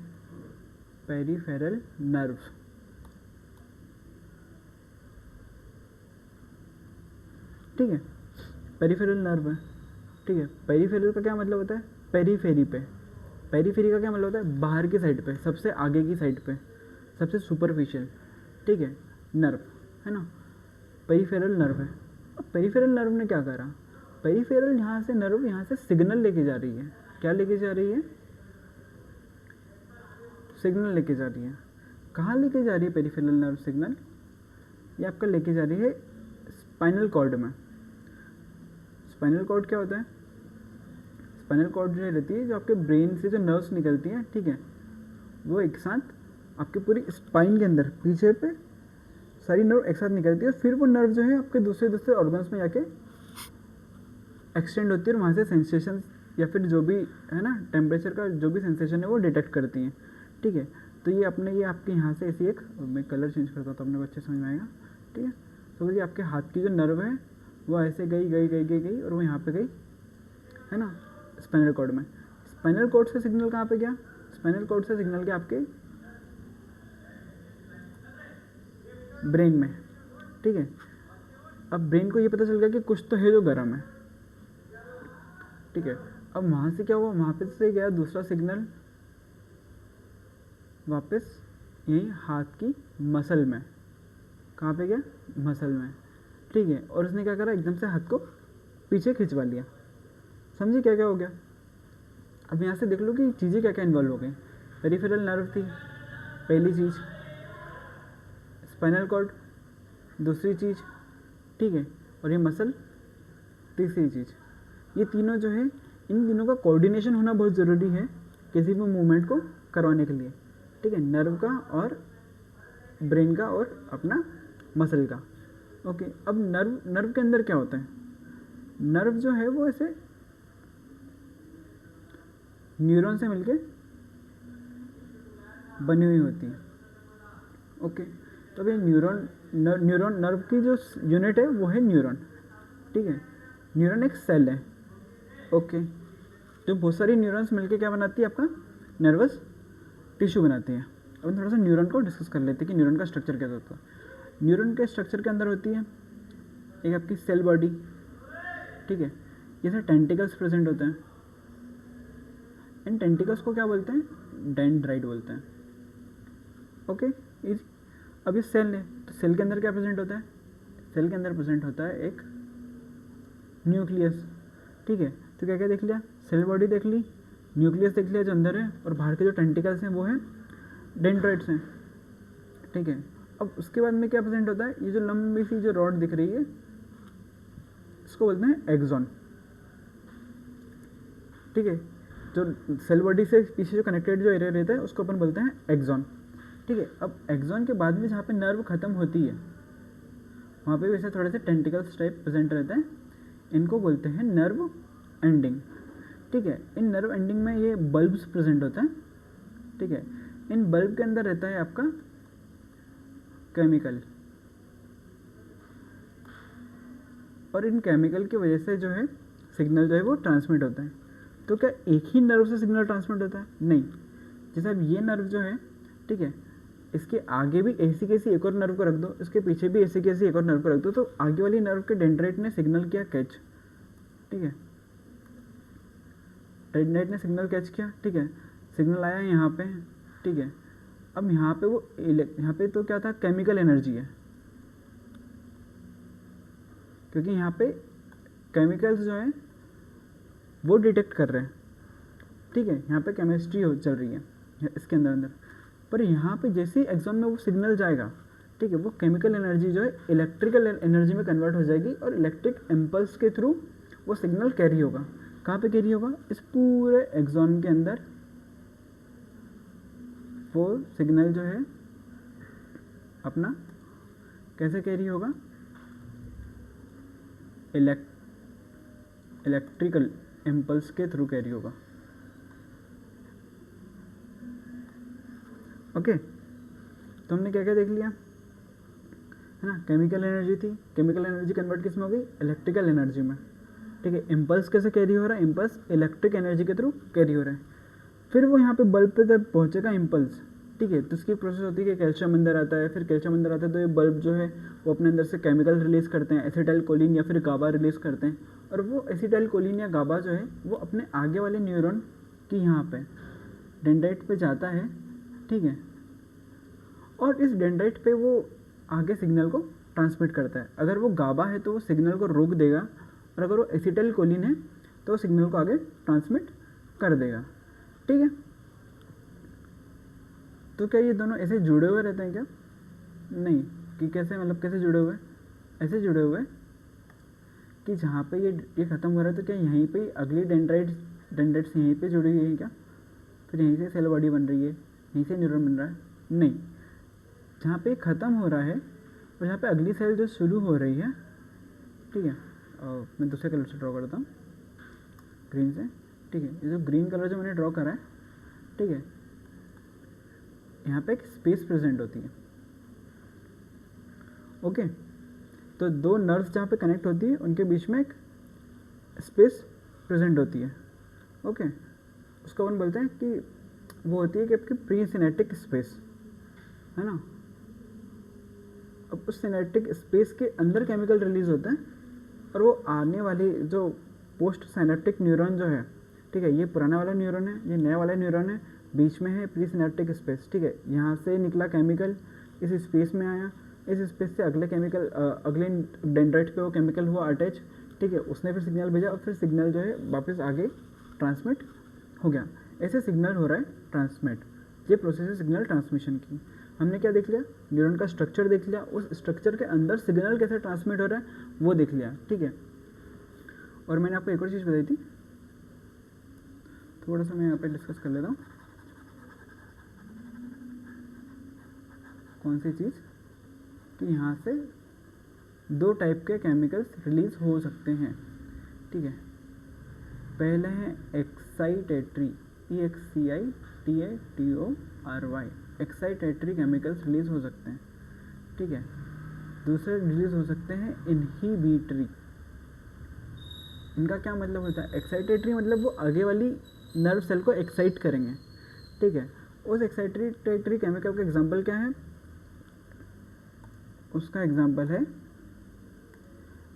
पेरिफेरल नर्व, ठीक है, पेरिफेरल नर्व है, ठीक है। पेरिफेरल का क्या मतलब होता है, पेरीफेरी पे, पेरीफेरी का क्या मतलब होता है, बाहर की साइड पे, सबसे आगे की साइड पे, सबसे सुपरफिशियल, ठीक है, नर्व है ना, पेरिफेरल नर्व है। अब पेरिफेरल नर्व ने क्या करा, पेरिफेरल यहाँ से नर्व यहाँ से सिग्नल लेके जा रही है, क्या लेके जा रही है, सिग्नल लेके जा रही है। कहाँ लेके जा रही है पेरिफेरल नर्व सिग्नल, ये आपका लेके जा रही है स्पाइनल कॉर्ड में। स्पाइनल कॉर्ड क्या होता है, स्पाइनल कॉर्ड जो रहती है, जो आपके ब्रेन से जो नर्व्स निकलती हैं, ठीक है, वो एक साथ आपके पूरी स्पाइन के अंदर पीछे पे सारी नर्व एक साथ निकलती है, और फिर वो नर्व जो है आपके दूसरे ऑर्गन्स में जाके एक्सटेंड होती है, और वहाँ से सेंसेशन या फिर जो भी है ना टेम्परेचर का जो भी सेंसेशन है वो डिटेक्ट करती हैं, ठीक है। तो ये अपने ये आपके यहाँ से ऐसी एक, मैं कलर चेंज करता हूँ तो अपने बच्चे समझ में आएगा, ठीक है। तो ये आपके हाथ की जो नर्व है वो ऐसे गई और वो यहाँ पे गई, है ना, स्पाइनल कॉर्ड में। स्पाइनल कॉर्ड से सिग्नल कहाँ पे गया, स्पाइनल कॉर्ड से सिग्नल गया आपके ब्रेन में, ठीक है। अब ब्रेन को ये पता चल गया कि कुछ तो है जो गर्म है, ठीक है। अब वहाँ से क्या हुआ, वहाँ पे से गया दूसरा सिग्नल वापस यही हाथ की मसल में, कहाँ पे गया, मसल में, ठीक है। और उसने क्या करा, एकदम से हाथ को पीछे खिंचवा लिया, समझिए क्या क्या हो गया। अब यहाँ से देख लो कि चीज़ें क्या क्या इन्वॉल्व हो गई। पेरिफेरल नर्व थी पहली चीज़, स्पाइनल कॉर्ड दूसरी चीज़, ठीक है, और ये मसल तीसरी चीज़। ये तीनों जो है, इन तीनों का कोऑर्डिनेशन होना बहुत ज़रूरी है किसी भी मूवमेंट को करवाने के लिए, ठीक है, नर्व का और ब्रेन का और अपना मसल का, ओके। अब नर्व के अंदर क्या होता है, नर्व जो है वो ऐसे न्यूरॉन से मिलके बनी हुई होती है, ओके। तो अब ये न्यूरॉन नर्व की जो यूनिट है वो है न्यूरॉन, ठीक है। न्यूरॉन एक सेल है, ओके, जो बहुत सारी न्यूरॉन्स मिलके क्या बनाती है, आपका नर्वस टिश्यू बनाती है। अब थोड़ा सा न्यूरॉन को डिस्कस कर लेते हैं कि न्यूरॉन का स्ट्रक्चर कैसा होता है। न्यूरॉन के स्ट्रक्चर के अंदर होती है एक आपकी सेल बॉडी, ठीक है, जैसे टेंटिकल्स प्रेजेंट होते हैं, इन टेंटिकल्स को क्या बोलते हैं, डेंड्राइट बोलते हैं। ओके इज अब ये सेल है, तो सेल के अंदर क्या प्रेजेंट होता है, सेल के अंदर प्रेजेंट होता है एक न्यूक्लियस। ठीक है, तो क्या क्या देख लिया, सेल बॉडी देख ली, न्यूक्लियस देख लिया जो अंदर है, और बाहर के जो टेंटिकल्स हैं वो हैं डेंड्राइट्स हैं। ठीक है, अब उसके बाद में क्या प्रेजेंट होता है, ये जो लंबी सी जो रॉड दिख रही है इसको बोलते हैं एक्सॉन। ठीक है, जो सेल बॉडी से पीछे जो कनेक्टेड जो एरिया रहता है उसको अपन बोलते हैं एक्सॉन। ठीक है, अब एक्सॉन के बाद में जहाँ पे नर्व खत्म होती है वहाँ पे वैसे थोड़े से टेंटिकल्स टाइप प्रेजेंट रहते हैं, इनको बोलते हैं नर्व एंडिंग। ठीक है, इन नर्व एंडिंग में ये बल्ब्स प्रेजेंट होते हैं। ठीक है, इन बल्ब के अंदर रहता है आपका केमिकल, और इन केमिकल की वजह से जो है सिग्नल जो है वो ट्रांसमिट होता है। तो क्या एक ही नर्व से सिग्नल ट्रांसमिट होता है, नहीं। जैसे अब ये नर्व जो है, ठीक है, इसके आगे भी ऐसी कैसी एक और नर्व को रख दो, इसके पीछे भी ऐसी कैसी एक और नर्व को रख दो, तो आगे वाली नर्व के डेंड्राइट ने सिग्नल किया कैच। ठीक है, डेंड्राइट ने सिग्नल कैच किया। ठीक है, सिग्नल आया यहाँ पे। ठीक है, अब यहाँ पे वो यहाँ पे तो क्या था, केमिकल एनर्जी है, क्योंकि यहाँ पे केमिकल्स जो है वो डिटेक्ट कर रहे हैं। ठीक है, यहाँ पे केमिस्ट्री चल रही है इसके अंदर पर यहाँ पे जैसे ही एक्सॉन में वो सिग्नल जाएगा, ठीक है, वो केमिकल एनर्जी जो है इलेक्ट्रिकल एनर्जी में कन्वर्ट हो जाएगी, और इलेक्ट्रिक इम्पल्स के थ्रू वो सिग्नल कैरी होगा। कहाँ पे कैरी होगा, इस पूरे एक्सॉन के अंदर वो सिग्नल जो है अपना कैसे कैरी होगा, इलेक्ट्रिकल इम्पल्स के थ्रू कैरी होगा। ओके, तो हमने क्या क्या देख लिया, है ना, केमिकल एनर्जी थी, केमिकल एनर्जी कन्वर्ट किस में हो गई, इलेक्ट्रिकल एनर्जी में। ठीक है, इम्पल्स कैसे कैरी हो रहा है, इम्पल्स इलेक्ट्रिक एनर्जी के थ्रू कैरी हो रहा है। फिर वो यहाँ पे बल्ब पे जब पहुँचेगा इम्पल्स, ठीक है, तो उसकी प्रोसेस होती है कि कैल्शियम अंदर आता है, फिर कैल्शियम अंदर आता है तो ये बल्ब जो है वो अपने अंदर से केमिकल रिलीज़ करते हैं, एसिटाइल कोलिन या फिर गाबा रिलीज़ करते हैं, और वो एसिटाइल कोलिन या गाबा जो है वो अपने आगे वाले न्यूरॉन की यहाँ पे डेंड्राइट पे जाता है। ठीक है, और इस डेंड्राइट पे वो आगे सिग्नल को ट्रांसमिट करता है। अगर वो गाबा है तो वो सिग्नल को रोक देगा, और अगर वो एसिटाइल कोलिन है तो वो सिग्नल को आगे ट्रांसमिट कर देगा। ठीक है, तो क्या ये दोनों ऐसे जुड़े हुए रहते हैं क्या, नहीं, कि कैसे, मतलब कैसे जुड़े हुए, ऐसे जुड़े हुए कि जहाँ पे ये ख़त्म हो रहा है तो क्या यहीं पे अगली डेंड्राइट्स यहीं पे जुड़ी हुई है क्या, फिर यहीं से सेल बॉडी बन रही है, यहीं से न्यूरॉन बन रहा है, नहीं, जहाँ पे ख़त्म हो रहा है और जहाँ पे अगली सेल जो शुरू हो रही है। ठीक है, मैं दूसरे कलर से ड्रॉ करता हूँ, ग्रीन से। ठीक है, ये जो ग्रीन कलर जो मैंने ड्रॉ करा है, ठीक है, यहाँ पे एक स्पेस प्रेजेंट होती है। ओके, तो दो नर्व्स जहाँ पे कनेक्ट होती है उनके बीच में एक स्पेस प्रेजेंट होती है। ओके, उसको अपन बोलते हैं कि वो होती है कि आपकी प्री सिनेप्टिक स्पेस, है ना। अब उस सिनेप्टिक स्पेस के अंदर केमिकल रिलीज होते हैं, और वो आने वाली जो पोस्ट सिनेप्टिक न्यूरॉन जो है, ठीक है, ये पुराना वाला न्यूरॉन है, ये नया वाला न्यूरॉन है, बीच में है प्री सिनेप्टिक स्पेस। ठीक है, यहाँ से निकला केमिकल, इस स्पेस में आया, इस स्पेस से अगले केमिकल अगले डेंड्राइट पे वो केमिकल हुआ अटैच। ठीक है, उसने फिर सिग्नल भेजा, और फिर सिग्नल जो है वापस आगे ट्रांसमिट हो गया। ऐसे सिग्नल हो रहा है ट्रांसमिट, ये प्रोसेस है सिग्नल ट्रांसमिशन की। हमने क्या देख लिया, न्यूरॉन का स्ट्रक्चर देख लिया, उस स्ट्रक्चर के अंदर सिग्नल कैसे ट्रांसमिट हो रहा है वो देख लिया। ठीक है, और मैंने आपको एक और चीज़ बताई थी, थोड़ा सा मैं यहाँ पे डिस्कस कर लेता हूँ। कौन सी चीज़, कि यहाँ से दो टाइप के केमिकल्स रिलीज हो सकते हैं। ठीक है, पहले हैं excitatory, EXCITATORY, excitatory chemicals release हो सकते हैं। ठीक है, दूसरे रिलीज हो सकते हैं इनहिबिटरी। इनका क्या मतलब होता है, एक्साइटेटरी मतलब वो आगे वाली नर्व सेल को एक्साइट करेंगे। ठीक है, उस एक्साइटेटरी केमिकल का एग्जांपल क्या है, उसका एग्जांपल है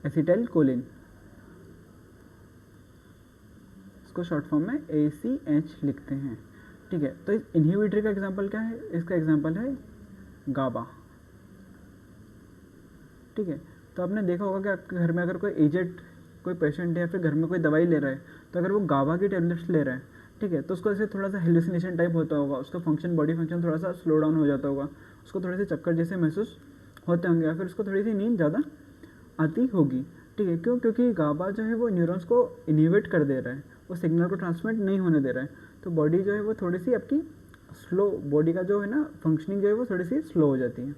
एसिटाइल कोलिन। इसको शॉर्ट फॉर्म में ACH लिखते हैं, ठीक है। तो इस इनहिबिटर का एग्जांपल क्या है, इसका एग्जांपल है गाबा, ठीक है। तो आपने देखा होगा कि आपके घर में अगर कोई एजेड कोई पेशेंट है या फिर घर में कोई दवाई ले रहा है, तो अगर वो गाबा की टेबलेट्स ले रहा है, ठीक है, तो उसको ऐसे थोड़ा सा हेलुसिनेशन टाइप होता होगा, उसका फंक्शन बॉडी फंक्शन थोड़ा सा स्लो डाउन हो जाता होगा, उसको थोड़े से चक्कर जैसे महसूस होते होंगे या फिर उसको थोड़ी सी नींद ज़्यादा आती होगी, ठीक है। क्यों? क्योंकि गाबा जो है वो न्यूरॉन्स को इनहिबिट कर दे रहा है, वो सिग्नल को ट्रांसमिट नहीं होने दे रहा है, तो बॉडी जो है वो थोड़ी सी आपकी स्लो, बॉडी का जो है ना फंक्शनिंग जो है वो थोड़ी सी स्लो हो जाती है।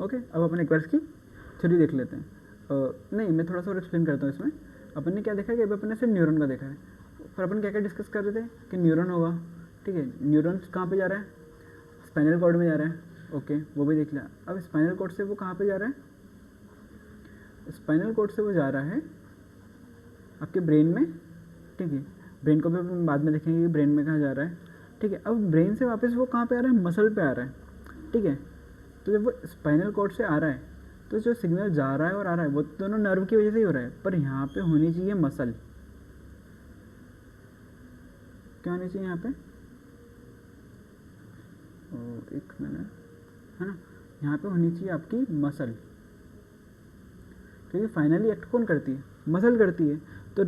ओके, अब अपन एक बार इसकी थ्योरी देख लेते हैं। नहीं, मैं थोड़ा सा और एक्सप्लेन करता हूँ इसमें। अपन ने क्या देखा कि अभी अपन ने सिर्फ न्यूरॉन का देखा है, पर अपन क्या क्या डिस्कस कर रहे थे कि न्यूरॉन होगा, ठीक है। न्यूरॉन कहाँ पे जा रहा है, स्पाइनल कॉर्ड में जा रहा है, ओके, वो भी देख लिया। अब स्पाइनल कॉर्ड से वो कहाँ पे जा रहा है, स्पाइनल कॉर्ड से वो जा रहा है आपके ब्रेन में, ठीक है। ब्रेन को भी अपन बाद में देखेंगे कि ब्रेन में कहाँ जा रहा है, ठीक है। अब ब्रेन से वापस वो कहाँ पे आ रहा है, मसल पे आ रहा है, ठीक है। तो जब वो स्पाइनल कॉर्ड से आ रहा है तो जो सिग्नल जा रहा है और आ रहा है वो दोनों नर्व की वजह से ही हो रहा है, पर यहाँ पे होनी चाहिए मसल। क्या होनी चाहिए यहाँ पे, एक मिनट, है ना, यहाँ पे होनी चाहिए आपकी मसल, क्योंकि फाइनली एक्ट कौन करती है, मसल करती है। तो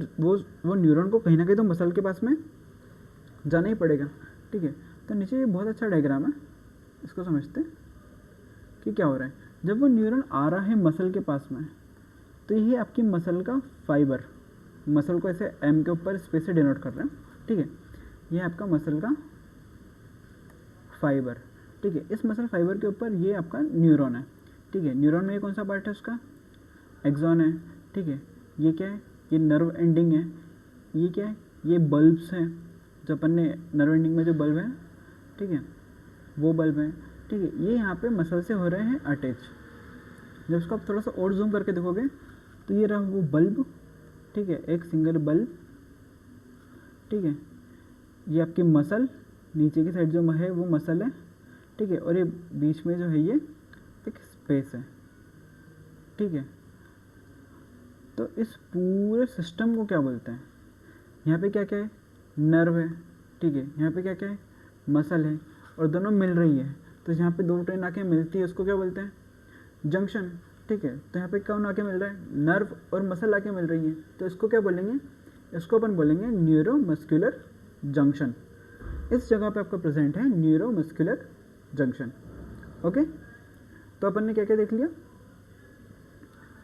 वो न्यूरॉन को कहीं ना कहीं तो मसल के पास में जाना ही पड़ेगा, ठीक है। तो नीचे ये बहुत अच्छा डायग्राम है, इसको समझते हैं कि क्या हो रहा है। जब वो न्यूरॉन आ रहा है मसल के पास में, तो ये आपकी मसल का फाइबर, मसल को ऐसे एम के ऊपर स्पेस से डिनोट कर रहे हैं, ठीक है। ये आपका मसल का फाइबर, ठीक है। इस मसल फाइबर के ऊपर ये आपका न्यूरॉन है, ठीक है। न्यूरॉन में ये कौन सा पार्ट है उसका, एक्सॉन है, ठीक है। ये क्या है, ये नर्व एंडिंग है। ये क्या है, ये बल्ब्स हैं, जो अपन ने नर्व एंडिंग में जो बल्ब है, ठीक है, वो बल्ब है, ठीक है। ये यहाँ पे मसल से हो रहे हैं अटैच। जब उसको आप थोड़ा सा और जूम करके देखोगे तो ये रहा वो बल्ब, ठीक है, एक सिंगल बल्ब, ठीक है। ये आपकी मसल, नीचे की साइड जो है वो मसल है, ठीक है। और ये बीच में जो है ये एक स्पेस है, ठीक है। तो इस पूरे सिस्टम को क्या बोलते हैं, यहाँ पे क्या क्या है, नर्व है, ठीक है। यहाँ पे क्या क्या है, मसल है, और दोनों मिल रही है। तो यहाँ पे दो ट्रेन आके मिलती है, उसको क्या बोलते हैं, जंक्शन, ठीक है। तो यहाँ पे कौन आके मिल रहा है, नर्व और मसल आके मिल रही है, तो इसको क्या बोलेंगे, इसको अपन बोलेंगे न्यूरोमस्कुलर जंक्शन। इस जगह पे आपका प्रेजेंट है न्यूरोमस्कुलर जंक्शन, ओके। तो अपन ने क्या क्या देख लिया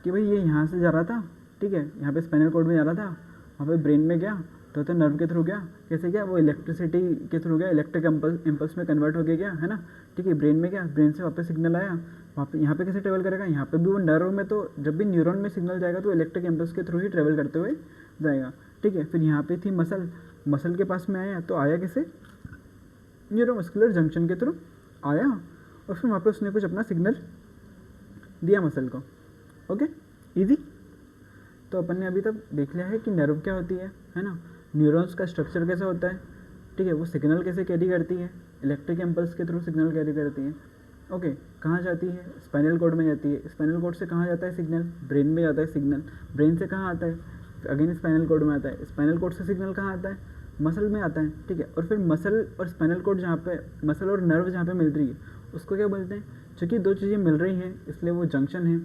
कि भाई ये यहाँ से जा रहा था, ठीक है, यहाँ पे स्पाइनल कॉर्ड में जा रहा था, वहाँ पे ब्रेन में गया, तो नर्व के थ्रू गया, कैसे गया, वो इलेक्ट्रिसिटी के थ्रू गया, इलेक्ट्रिक इम्पल्स में कन्वर्ट हो गया, है ना, ठीक है। ब्रेन में गया, ब्रेन से वापस सिग्नल आया, वहाँ पे यहाँ पे कैसे ट्रेवल करेगा, यहाँ पे भी वो नर्व में, तो जब भी न्यूरॉन में सिग्नल जाएगा तो इलेक्ट्रिक इम्पल्स के थ्रू ही ट्रेवल करते हुए जाएगा, ठीक है। फिर यहाँ पे थी मसल, मसल के पास में आया, तो आया कैसे, न्यूरोमस्कुलर जंक्शन के थ्रू आया, और फिर वहाँ पे उसने कुछ अपना सिग्नल दिया मसल को, ओके, इजी। तो अपन ने अभी तक देख लिया है कि नर्व क्या होती है ना, न्यूरॉन्स का स्ट्रक्चर कैसा होता है, ठीक है, वो सिग्नल कैसे कैरी करती है, इलेक्ट्रिक इम्पल्स के थ्रू सिग्नल कैरी करती है, ओके। कहाँ जाती है, स्पाइनल कॉर्ड में जाती है, स्पाइनल कॉर्ड से कहाँ जाता है सिग्नल, ब्रेन में जाता है सिग्नल, ब्रेन से कहाँ आता है, अगेन स्पाइनल कॉर्ड में आता है, स्पाइनल कॉर्ड से सिग्नल कहाँ आता है, मसल में आता है, ठीक है। और फिर मसल और स्पाइनल कॉर्ड जहाँ पे, मसल और नर्व जहाँ पे मिल रही है उसको क्या बोलते हैं, क्योंकि दो चीज़ें मिल रही हैं इसलिए वो जंक्शन है।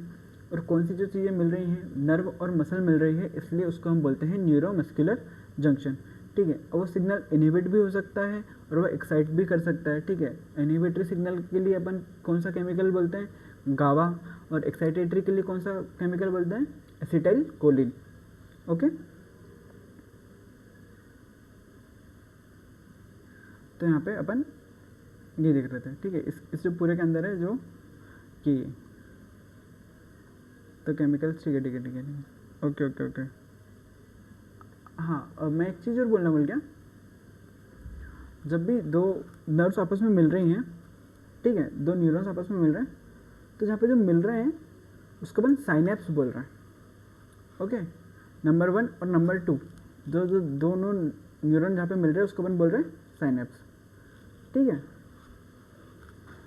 और कौन सी जो चीज़ें मिल रही हैं, नर्व और मसल मिल रही है, इसलिए उसको हम बोलते हैं न्यूरोमस्कुलर जंक्शन, ठीक है। और वो सिग्नल इनहिबिट भी हो सकता है और वो एक्साइट भी कर सकता है, ठीक है। इनहिबिटरी सिग्नल के लिए अपन कौन सा केमिकल बोलते हैं, गावा, और एक्साइटेटरी के लिए कौन सा केमिकल बोलते हैं, एसिटाइल कोलिन, ओके। तो यहाँ पे अपन ये देख रहे थे, ठीक है। इस जो पूरे के अंदर है जो कि तो केमिकल्स, ठीक है ठीक है ठीक है, ओके ओके ओके। हाँ, मैं एक चीज़ और बोलना भूल गया, जब भी दो नर्व्स आपस में मिल रही हैं, ठीक है, दो न्यूरॉन्स आपस में मिल रहे हैं, तो जहाँ पे जो मिल रहे हैं उसको अपन साइनेप्स बोल रहे हैं, ओके। नंबर 1 और नंबर 2 जो जो दोनों न्यूरॉन जहाँ पे मिल रहे हैं उसको अपन बोल रहे हैं साइनेप्स, ठीक है,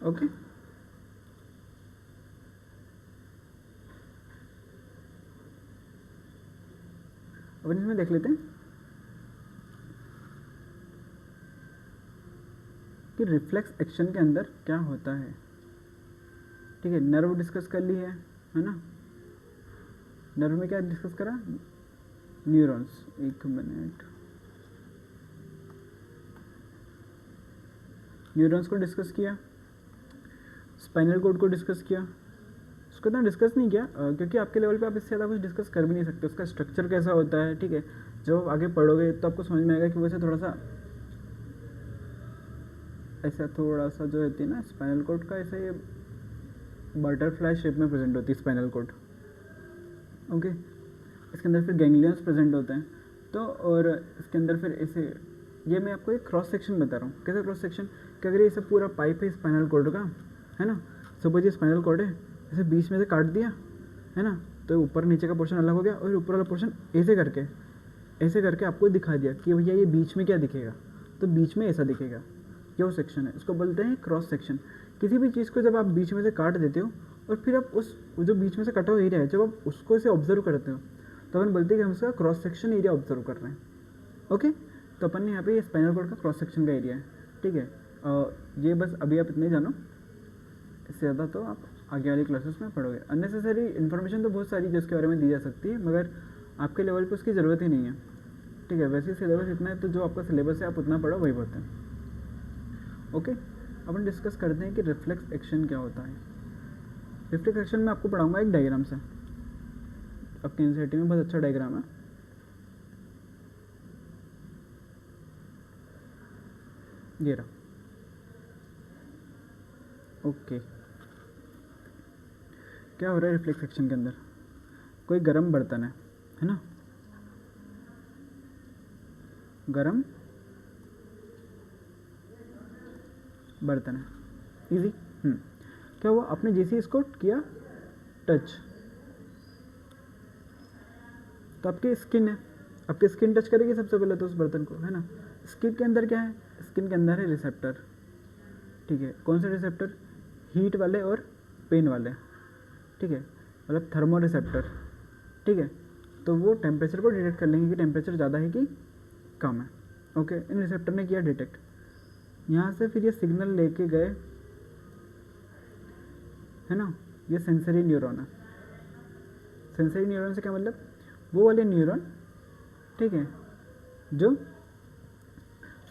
ओके। अब इसमें देख लेते हैं कि रिफ्लेक्स एक्शन के अंदर क्या होता है। ठीक है, नर्व डिस्कस कर ली है ना। नर्व में क्या डिस्कस करा, न्यूरॉन्स। एक मिनट, न्यूरॉन्स को डिस्कस किया, स्पाइनल कोड को डिस्कस किया। उसको इतना डिस्कस नहीं किया क्योंकि आपके लेवल पे आप इससे ज़्यादा कुछ डिस्कस कर भी नहीं सकते, उसका स्ट्रक्चर कैसा होता है। ठीक है, जब आगे पढ़ोगे तो आपको समझ में आएगा कि वैसे थोड़ा सा ऐसा थोड़ा सा जो होती है ना स्पाइनल कोड का, ऐसे ये बटरफ्लाई शेप में प्रेजेंट होती है स्पाइनल कोड। ओके, इसके अंदर फिर गैंग्लियंस प्रेजेंट होते हैं। तो और इसके अंदर फिर ऐसे, ये मैं आपको एक क्रॉस सेक्शन बता रहा हूँ। कैसे क्रॉस सेक्शन, कि अगर ये सब पूरा पाइप है स्पाइनल कोड का, है ना, सपोज ये स्पाइनल कोड है, ऐसे बीच में से काट दिया, है ना, तो ऊपर नीचे का पोर्शन अलग हो गया और ऊपर वाला पोर्शन ऐसे करके आपको दिखा दिया कि भैया ये बीच में क्या दिखेगा, तो बीच में ऐसा दिखेगा। ये वो सेक्शन है, इसको बोलते हैं क्रॉस सेक्शन। किसी भी चीज़ को जब आप बीच में से काट देते हो और फिर आप उस जो बीच में से कटा हुआ एरिया है, जब आप उसको ऐसे ऑब्जर्व करते हो तो अपन बोलते हैं कि हम उसका क्रॉस सेक्शन एरिया ऑब्जर्व कर रहे हैं। ओके, तो अपन ने यहाँ पे ये स्पाइनल कोड का क्रॉस सेक्शन का एरिया है। ठीक है, ये बस अभी आप इतने जानो, इससे ज़्यादा तो आप आगे वाली क्लासेस में पढ़ोगे। अननेसेसरी इन्फॉर्मेशन तो बहुत सारी जिसके बारे में दी जा सकती है, मगर आपके लेवल पे उसकी ज़रूरत ही नहीं है। ठीक है, वैसे सिलेबस इतना है तो जो आपका सिलेबस है आप उतना पढ़ो, वही बहुत है। ओके, अपन डिस्कस करते हैं कि रिफ्लेक्स एक्शन क्या होता है। रिफ्लेक्स एक्शन में आपको पढ़ाऊंगा एक डायग्राम से, आपके एनसीईआरटी में बहुत अच्छा डायग्राम है। ये रहा। ओके, क्या हो रहा है रिफ्लेक्स एक्शन के अंदर, कोई गर्म बर्तन है ना, गर्म बर्तन है, इजी। क्या हुआ, आपने जैसे इसको किया टच, तो आपकी स्किन है, आपकी स्किन टच करेगी सबसे पहले तो उस बर्तन को, है ना। स्किन के अंदर क्या है, स्किन के अंदर है रिसेप्टर। ठीक है, कौन से रिसेप्टर, हीट वाले और पेन वाले। ठीक है, मतलब थर्मो रिसेप्टर। ठीक है, तो वो टेम्परेचर को डिटेक्ट कर लेंगे कि टेम्परेचर ज़्यादा है कि कम है। ओके, इन रिसेप्टर ने किया डिटेक्ट, यहाँ से फिर ये सिग्नल लेके गए, है ना, ये सेंसरी न्यूरॉन है। सेंसरी न्यूरॉन से क्या मतलब, वो वाले न्यूरॉन, ठीक है, जो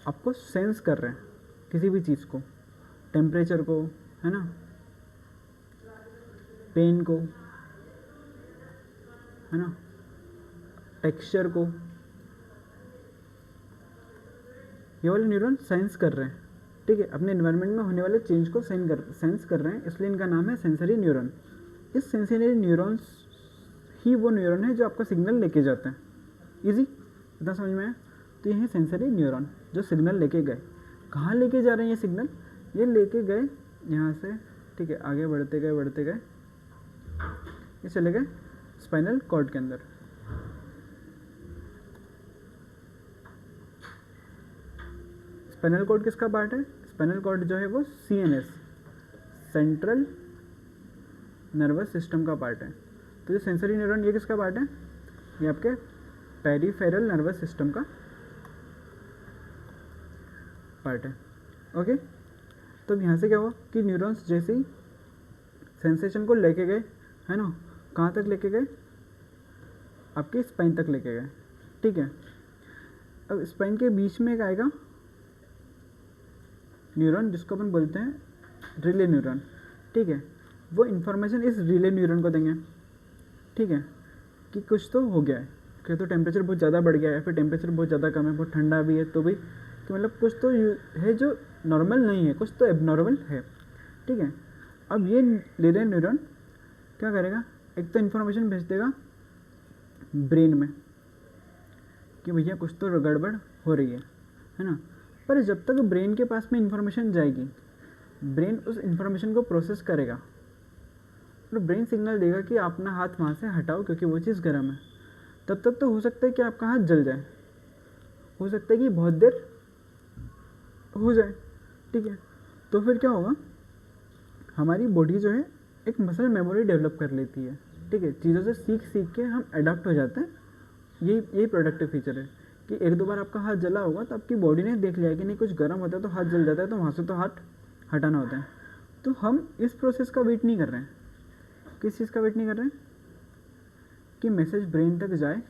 आपको सेंस कर रहे हैं किसी भी चीज़ को, टेम्परेचर को, है ना, पेन को, है ना, टेक्सचर को, ये वाले न्यूरॉन सेंस कर रहे हैं। ठीक है, अपने एनवायरनमेंट में होने वाले चेंज को सेंस कर रहे हैं, इसलिए इनका नाम है सेंसरी न्यूरॉन। इस सेंसरी न्यूरॉन्स ही वो न्यूरॉन है जो आपका सिग्नल लेके जाते हैं। इजी, इतना समझ में आया। तो ये है सेंसरी न्यूरॉन जो सिग्नल लेके गए। कहाँ लेके जा रहे हैं ये सिग्नल, ये लेके गए यहाँ से, ठीक है, आगे बढ़ते गए ये चले गए स्पाइनल कॉर्ड के अंदर। स्पाइनल कॉर्ड किसका पार्ट है, स्पाइनल कॉर्ड जो है वो CNS, सेंट्रल नर्वस सिस्टम का पार्ट है। तो जो सेंसरी न्यूरॉन ये किसका पार्ट है, ये आपके पेरिफेरल नर्वस सिस्टम का पार्ट है। ओके, तो अब यहाँ से क्या हुआ कि न्यूरॉन्स जैसे ही सेंसेशन को लेके गए, है ना, कहाँ तक लेके गए, आपके स्पाइन तक लेके गए। ठीक है, अब स्पाइन के बीच में एक आएगा न्यूरॉन जिसको अपन बोलते हैं रिले न्यूरॉन। ठीक है, वो इन्फॉर्मेशन इस रिले न्यूरॉन को देंगे। ठीक है, कि कुछ तो हो गया है, कि तो टेम्परेचर बहुत ज़्यादा बढ़ गया है, फिर टेम्परेचर बहुत ज़्यादा कम है, बहुत ठंडा भी है, तो भी कि मतलब कुछ तो है जो नॉर्मल नहीं है, कुछ तो एबनॉर्मल है। ठीक है, अब ये रिले न्यूरॉन क्या करेगा, एक तो इन्फॉर्मेशन भेज देगा ब्रेन में कि भैया कुछ तो गड़बड़ हो रही है ना। पर जब तक ब्रेन के पास में इन्फॉर्मेशन जाएगी, ब्रेन उस इन्फॉर्मेशन को प्रोसेस करेगा और ब्रेन सिग्नल देगा कि अपना हाथ वहाँ से हटाओ क्योंकि वो चीज़ गर्म है। तब तक तो हो सकता है कि आपका हाथ जल जाए, हो सकता है कि बहुत देर हो जाए। ठीक है, तो फिर क्या होगा, हमारी बॉडी जो है एक मसल मेमोरी डेवलप कर लेती है। ठीक है, चीज़ों से सीख के हम अडॉप्ट हो जाते हैं। यही प्रोडक्टिव फीचर है कि एक दो बार आपका हाथ जला होगा तो आपकी बॉडी ने देख लिया कि नहीं कुछ गर्म होता है तो हाथ जल जाता है, तो वहाँ से तो हाथ हटाना होता है। तो हम इस प्रोसेस का वेट नहीं कर रहे हैं। किस चीज़ का वेट नहीं कर रहे हैं? कि मैसेज ब्रेन तक जाए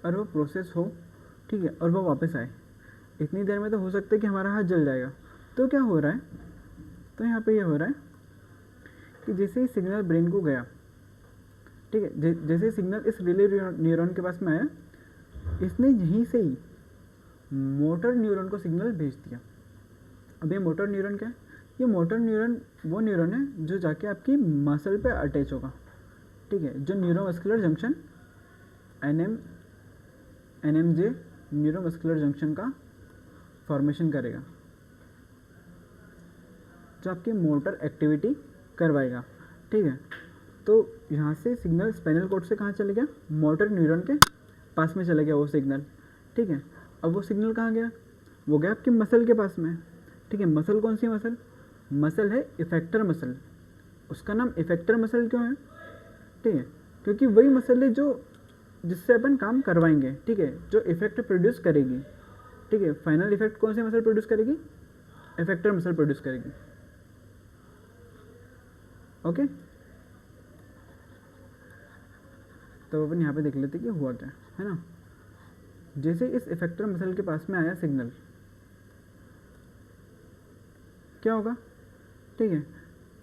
और वो प्रोसेस हो, ठीक है, और वो वापस आए। इतनी देर में तो हो सकता है कि हमारा हाथ जल जाएगा। तो क्या हो रहा है? तो यहाँ पे ये हो रहा है कि जैसे ही सिग्नल ब्रेन को गया, ठीक है, जैसे ही सिग्नल इस रिले न्यूरॉन के पास में आया, इसने यहीं से ही मोटर न्यूरॉन को सिग्नल भेज दिया। अब ये मोटर न्यूरॉन क्या है? ये मोटर न्यूरॉन वो न्यूरॉन है जो जाके आपकी मसल पे अटैच होगा, ठीक है, जो neuromuscular junction NMJ neuromuscular junction का फॉर्मेशन करेगा, जो आपकी मोटर एक्टिविटी करवाएगा, ठीक है। तो यहाँ से सिग्नल स्पाइनल कॉर्ड से कहाँ चले गया? मोटर न्यूरॉन के पास में चले गया वो सिग्नल, ठीक है। अब वो सिग्नल कहाँ गया? वो गया आपकी मसल के पास में, ठीक है। मसल कौन सी मसल? मसल है इफेक्टर मसल। उसका नाम इफेक्टर मसल क्यों है? ठीक है, क्योंकि वही मसल है जो जिससे अपन काम करवाएंगे, ठीक है, जो इफेक्ट प्रोड्यूस करेगी, ठीक है। फाइनल इफेक्ट कौन सी मसल प्रोड्यूस करेगी? इफेक्टर मसल प्रोड्यूस करेगी। ओके, तो अपन यहाँ पे देख लेते कि हुआ क्या है ना। जैसे इस इफेक्टर मसल के पास में आया सिग्नल, क्या होगा? ठीक है,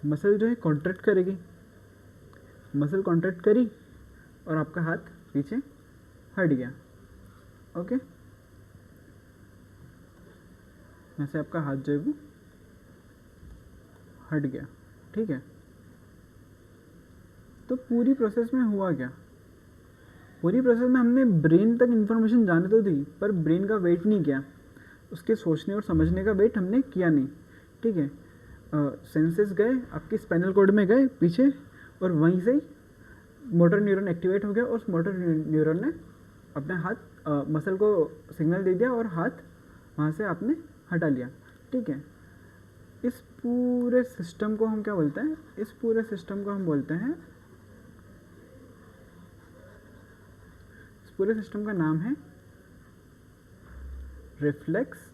मसल जो है कॉन्ट्रैक्ट करेगी, मसल कॉन्ट्रैक्ट करी और आपका हाथ पीछे हट गया। ओके, यहाँ से आपका हाथ जो है वो हट गया, ठीक है। तो पूरी प्रोसेस में हुआ क्या? पूरी प्रोसेस में हमने ब्रेन तक इन्फॉर्मेशन जाने तो दी, पर ब्रेन का वेट नहीं किया, उसके सोचने और समझने का वेट हमने किया नहीं, ठीक है। सेंसेस गए आपकी स्पाइनल कॉर्ड में गए पीछे, और वहीं से ही मोटर न्यूरॉन एक्टिवेट हो गया, और उस मोटर न्यूरॉन ने अपने हाथ मसल को सिग्नल दे दिया और हाथ वहाँ से आपने हटा लिया, ठीक है। इस पूरे सिस्टम को हम क्या बोलते हैं? इस पूरे सिस्टम को हम बोलते हैं, इस पूरे सिस्टम का नाम है रिफ्लेक्स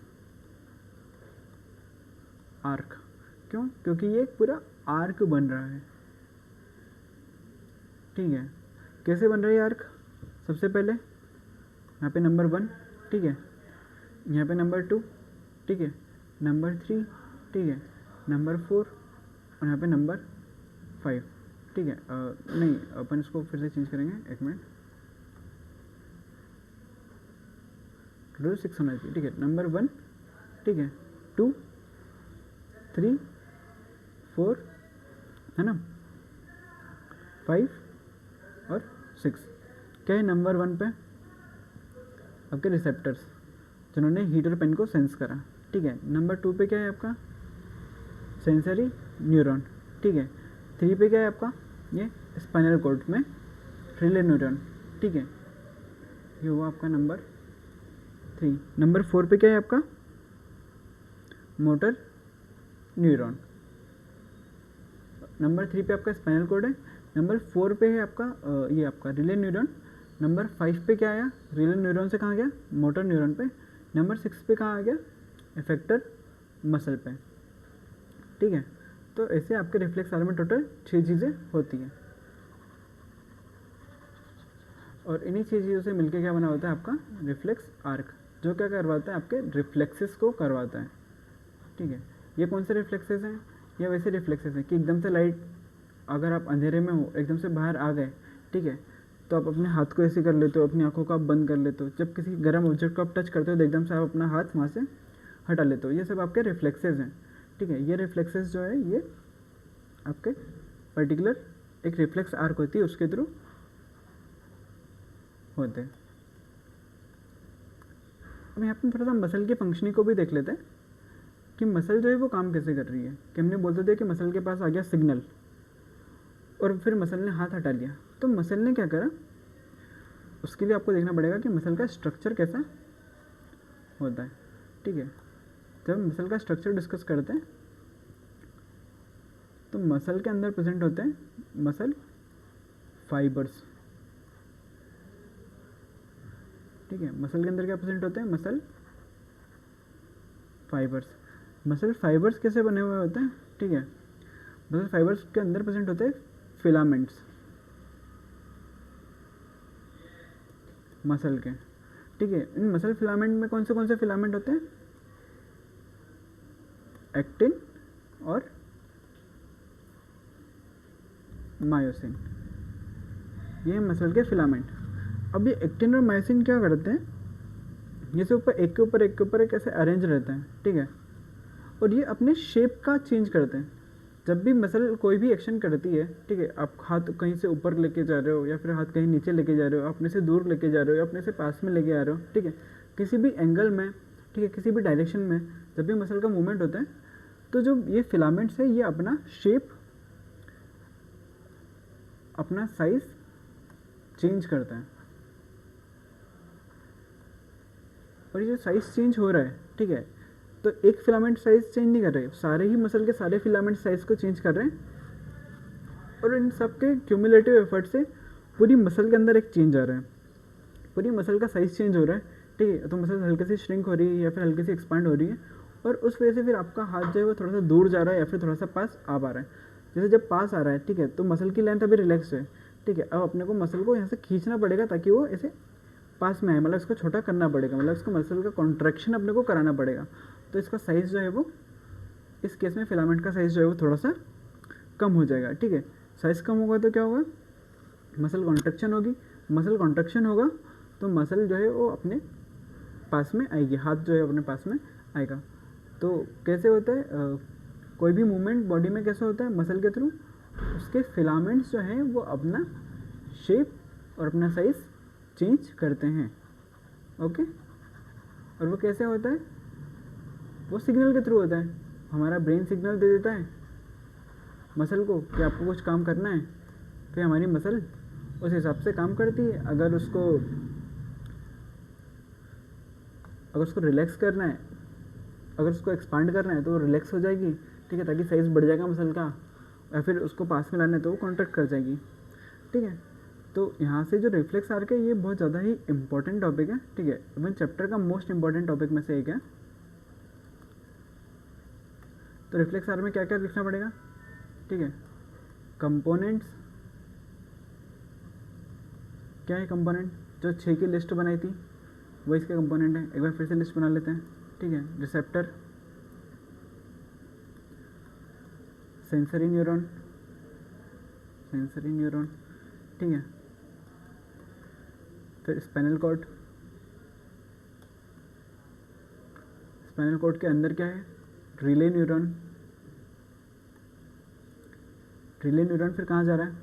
आर्क। क्यों? क्योंकि ये एक पूरा आर्क बन रहा है, ठीक है। कैसे बन रहा है आर्क? सबसे पहले यहाँ पे नंबर 1, ठीक है, यहाँ पे नंबर 2, ठीक है, नंबर 3, ठीक है, नंबर 4 और यहाँ पे नंबर 5, ठीक है। नहीं, अपन इसको फिर से चेंज करेंगे, एक मिनट, टोटल 6 होना चाहिए, ठीक है। नंबर 1, ठीक है, 2, 3, 4 है ना, 5 और 6। क्या है नंबर 1 पे? आपके रिसेप्टर्स जिन्होंने हीट और पेन को सेंस करा, ठीक है। नंबर 2 पे क्या है आपका? सेंसरी न्यूरॉन, ठीक है। 3 पे क्या है आपका? ये स्पाइनल कॉर्ड में रिले न्यूरॉन, ठीक है, ये हुआ आपका नंबर 3। नंबर 4 पे क्या है आपका? Motor neuron. नंबर 3 पे आपका स्पाइनल कॉर्ड है। नंबर 4 पे है आपका ये आपका रिले न्यूरॉन। नंबर 5 पे क्या आया? रिले न्यूरॉन से कहाँ गया? मोटर न्यूरॉन पे। नंबर 6 पे कहाँ आ गया? इफेक्टर मसल पे, ठीक है। तो ऐसे आपके रिफ्लेक्स आर्क में टोटल 6 चीज़ें होती हैं, और इन्हीं 6 चीज़ों से मिलकर क्या बना होता है आपका रिफ्लेक्स आर्क, जो क्या करवाता है? आपके रिफ्लेक्सेस को करवाता है, ठीक है। ये कौन से रिफ्लेक्सेस हैं? ये वैसे रिफ्लेक्सेस हैं कि एकदम से लाइट, अगर आप अंधेरे में हो एकदम से बाहर आ गए, ठीक है, तो आप अपने हाथ को ऐसे कर लेते हो, अपनी आंखों को आप बंद कर लेते हो। जब किसी गर्म ऑब्जेक्ट को आप टच करते हो तो एकदम से आप अपना हाथ वहाँ से हटा लेते हो। ये सब आपके रिफ्लेक्सेस हैं, ठीक है। ये रिफ्लेक्सेस जो है ये आपके पर्टिकुलर एक रिफ्लेक्स आर्क होती है, उसके थ्रू होते हैं। अब यहाँ पे थोड़ा सा मसल के फंक्शनिंग को भी देख लेते हैं कि मसल जो है वो काम कैसे कर रही है। कि हमने बोलते थे कि मसल के पास आ गया सिग्नल और फिर मसल ने हाथ हटा लिया, तो मसल ने क्या करा? उसके लिए आपको देखना पड़ेगा कि मसल का स्ट्रक्चर कैसा होता है, ठीक है। जब मसल का स्ट्रक्चर डिस्कस करते हैं तो मसल के अंदर प्रेजेंट होते हैं मसल फाइबर्स, ठीक है। मसल के अंदर क्या प्रेजेंट होते हैं? Muscle fibres. मसल फाइबर्स कैसे बने हुए होते हैं? ठीक है, मसल फाइबर्स के अंदर प्रेजेंट होते हैं फिलामेंट्स मसल के, ठीक है। इन मसल फिलामेंट में कौन से फिलामेंट होते हैं? एक्टिन और मायोसिन, ये मसल के फिलामेंट। अब ये एक्टिन और मायोसिन क्या करते हैं? जैसे ऊपर एक के ऊपर एक ऐसे अरेंज रहते हैं, ठीक है, और ये अपने शेप का चेंज करते हैं। जब भी मसल कोई भी एक्शन करती है, ठीक है, आप हाथ कहीं से ऊपर लेके जा रहे हो या फिर हाथ कहीं नीचे लेके जा रहे हो, अपने से दूर लेके जा रहे हो या अपने से पास में लेके आ रहे हो, ठीक है, किसी भी एंगल में, ठीक है, किसी भी डायरेक्शन में जब भी मसल का मूवमेंट होता है, तो जो ये फिलामेंट्स है ये अपना शेप, अपना साइज चेंज करता है। और ये जो साइज चेंज हो रहा है, ठीक है, तो एक फिलामेंट साइज चेंज नहीं कर रहे, सारे ही मसल के सारे फिलामेंट साइज को चेंज कर रहे हैं। और इन सब के क्यूमुलेटिव एफर्ट से पूरी मसल के अंदर एक चेंज आ रहा है, पूरी मसल का साइज चेंज हो रहा है, ठीक है। तो मसल हल्के से श्रिंक हो रही है या फिर हल्के से एक्सपांड हो रही है, और उस वजह से फिर आपका हाथ जो है वो थोड़ा सा दूर जा रहा है या फिर थोड़ा सा पास आ पा रहा है। जैसे जब पास आ रहा है, ठीक है, तो मसल की लेंथ अभी रिलैक्स है, ठीक है। अब अपने को मसल को यहाँ से खींचना पड़ेगा ताकि वो ऐसे पास में आए, मतलब इसको छोटा करना पड़ेगा, मतलब इसको मसल का कॉन्ट्रैक्शन अपने को कराना पड़ेगा। तो इसका साइज़ जो है वो, इस केस में फिलामेंट का साइज़ जो है वो थोड़ा सा कम हो जाएगा, ठीक है। साइज़ कम होगा तो क्या होगा? मसल कॉन्ट्रैक्शन होगी, मसल कॉन्ट्रैक्शन होगा तो मसल जो है वो अपने पास में आएगी, हाथ जो है अपने पास में आएगा। तो कैसे होता है कोई भी मूवमेंट बॉडी में कैसे होता है? मसल के थ्रू उसके फिलामेंट्स जो हैं वो अपना शेप और अपना साइज़ चेंज करते हैं, ओके। और वो कैसे होता है? वो सिग्नल के थ्रू होता है। हमारा ब्रेन सिग्नल दे देता है मसल को कि आपको कुछ काम करना है, फिर हमारी मसल उस हिसाब से काम करती है। अगर उसको रिलैक्स करना है, अगर उसको एक्सपांड करना है तो वो रिलैक्स हो जाएगी, ठीक है, ताकि साइज़ बढ़ जाएगा मसल का, या फिर उसको पास में लाना है तो वो कॉन्ट्रैक्ट कर जाएगी, ठीक है। तो यहाँ से जो रिफ्लेक्स आर्क है ये बहुत ज़्यादा ही इंपॉर्टेंट टॉपिक है, ठीक है, इवन चैप्टर का मोस्ट इंपॉर्टेंट टॉपिक में से एक है। तो रिफ्लेक्स आर्क में क्या क्या लिखना पड़ेगा? ठीक है, कंपोनेंट्स क्या है? कंपोनेंट जो 6 की लिस्ट बनाई थी वो इसके कंपोनेंट है। एक बार फिर से लिस्ट बना लेते हैं, ठीक है। रिसेप्टर, सेंसरी न्यूरॉन, ठीक है, फिर स्पाइनल कॉर्ड, स्पाइनल कॉर्ड के अंदर क्या है? रिले न्यूरॉन, फिर कहाँ जा रहा है?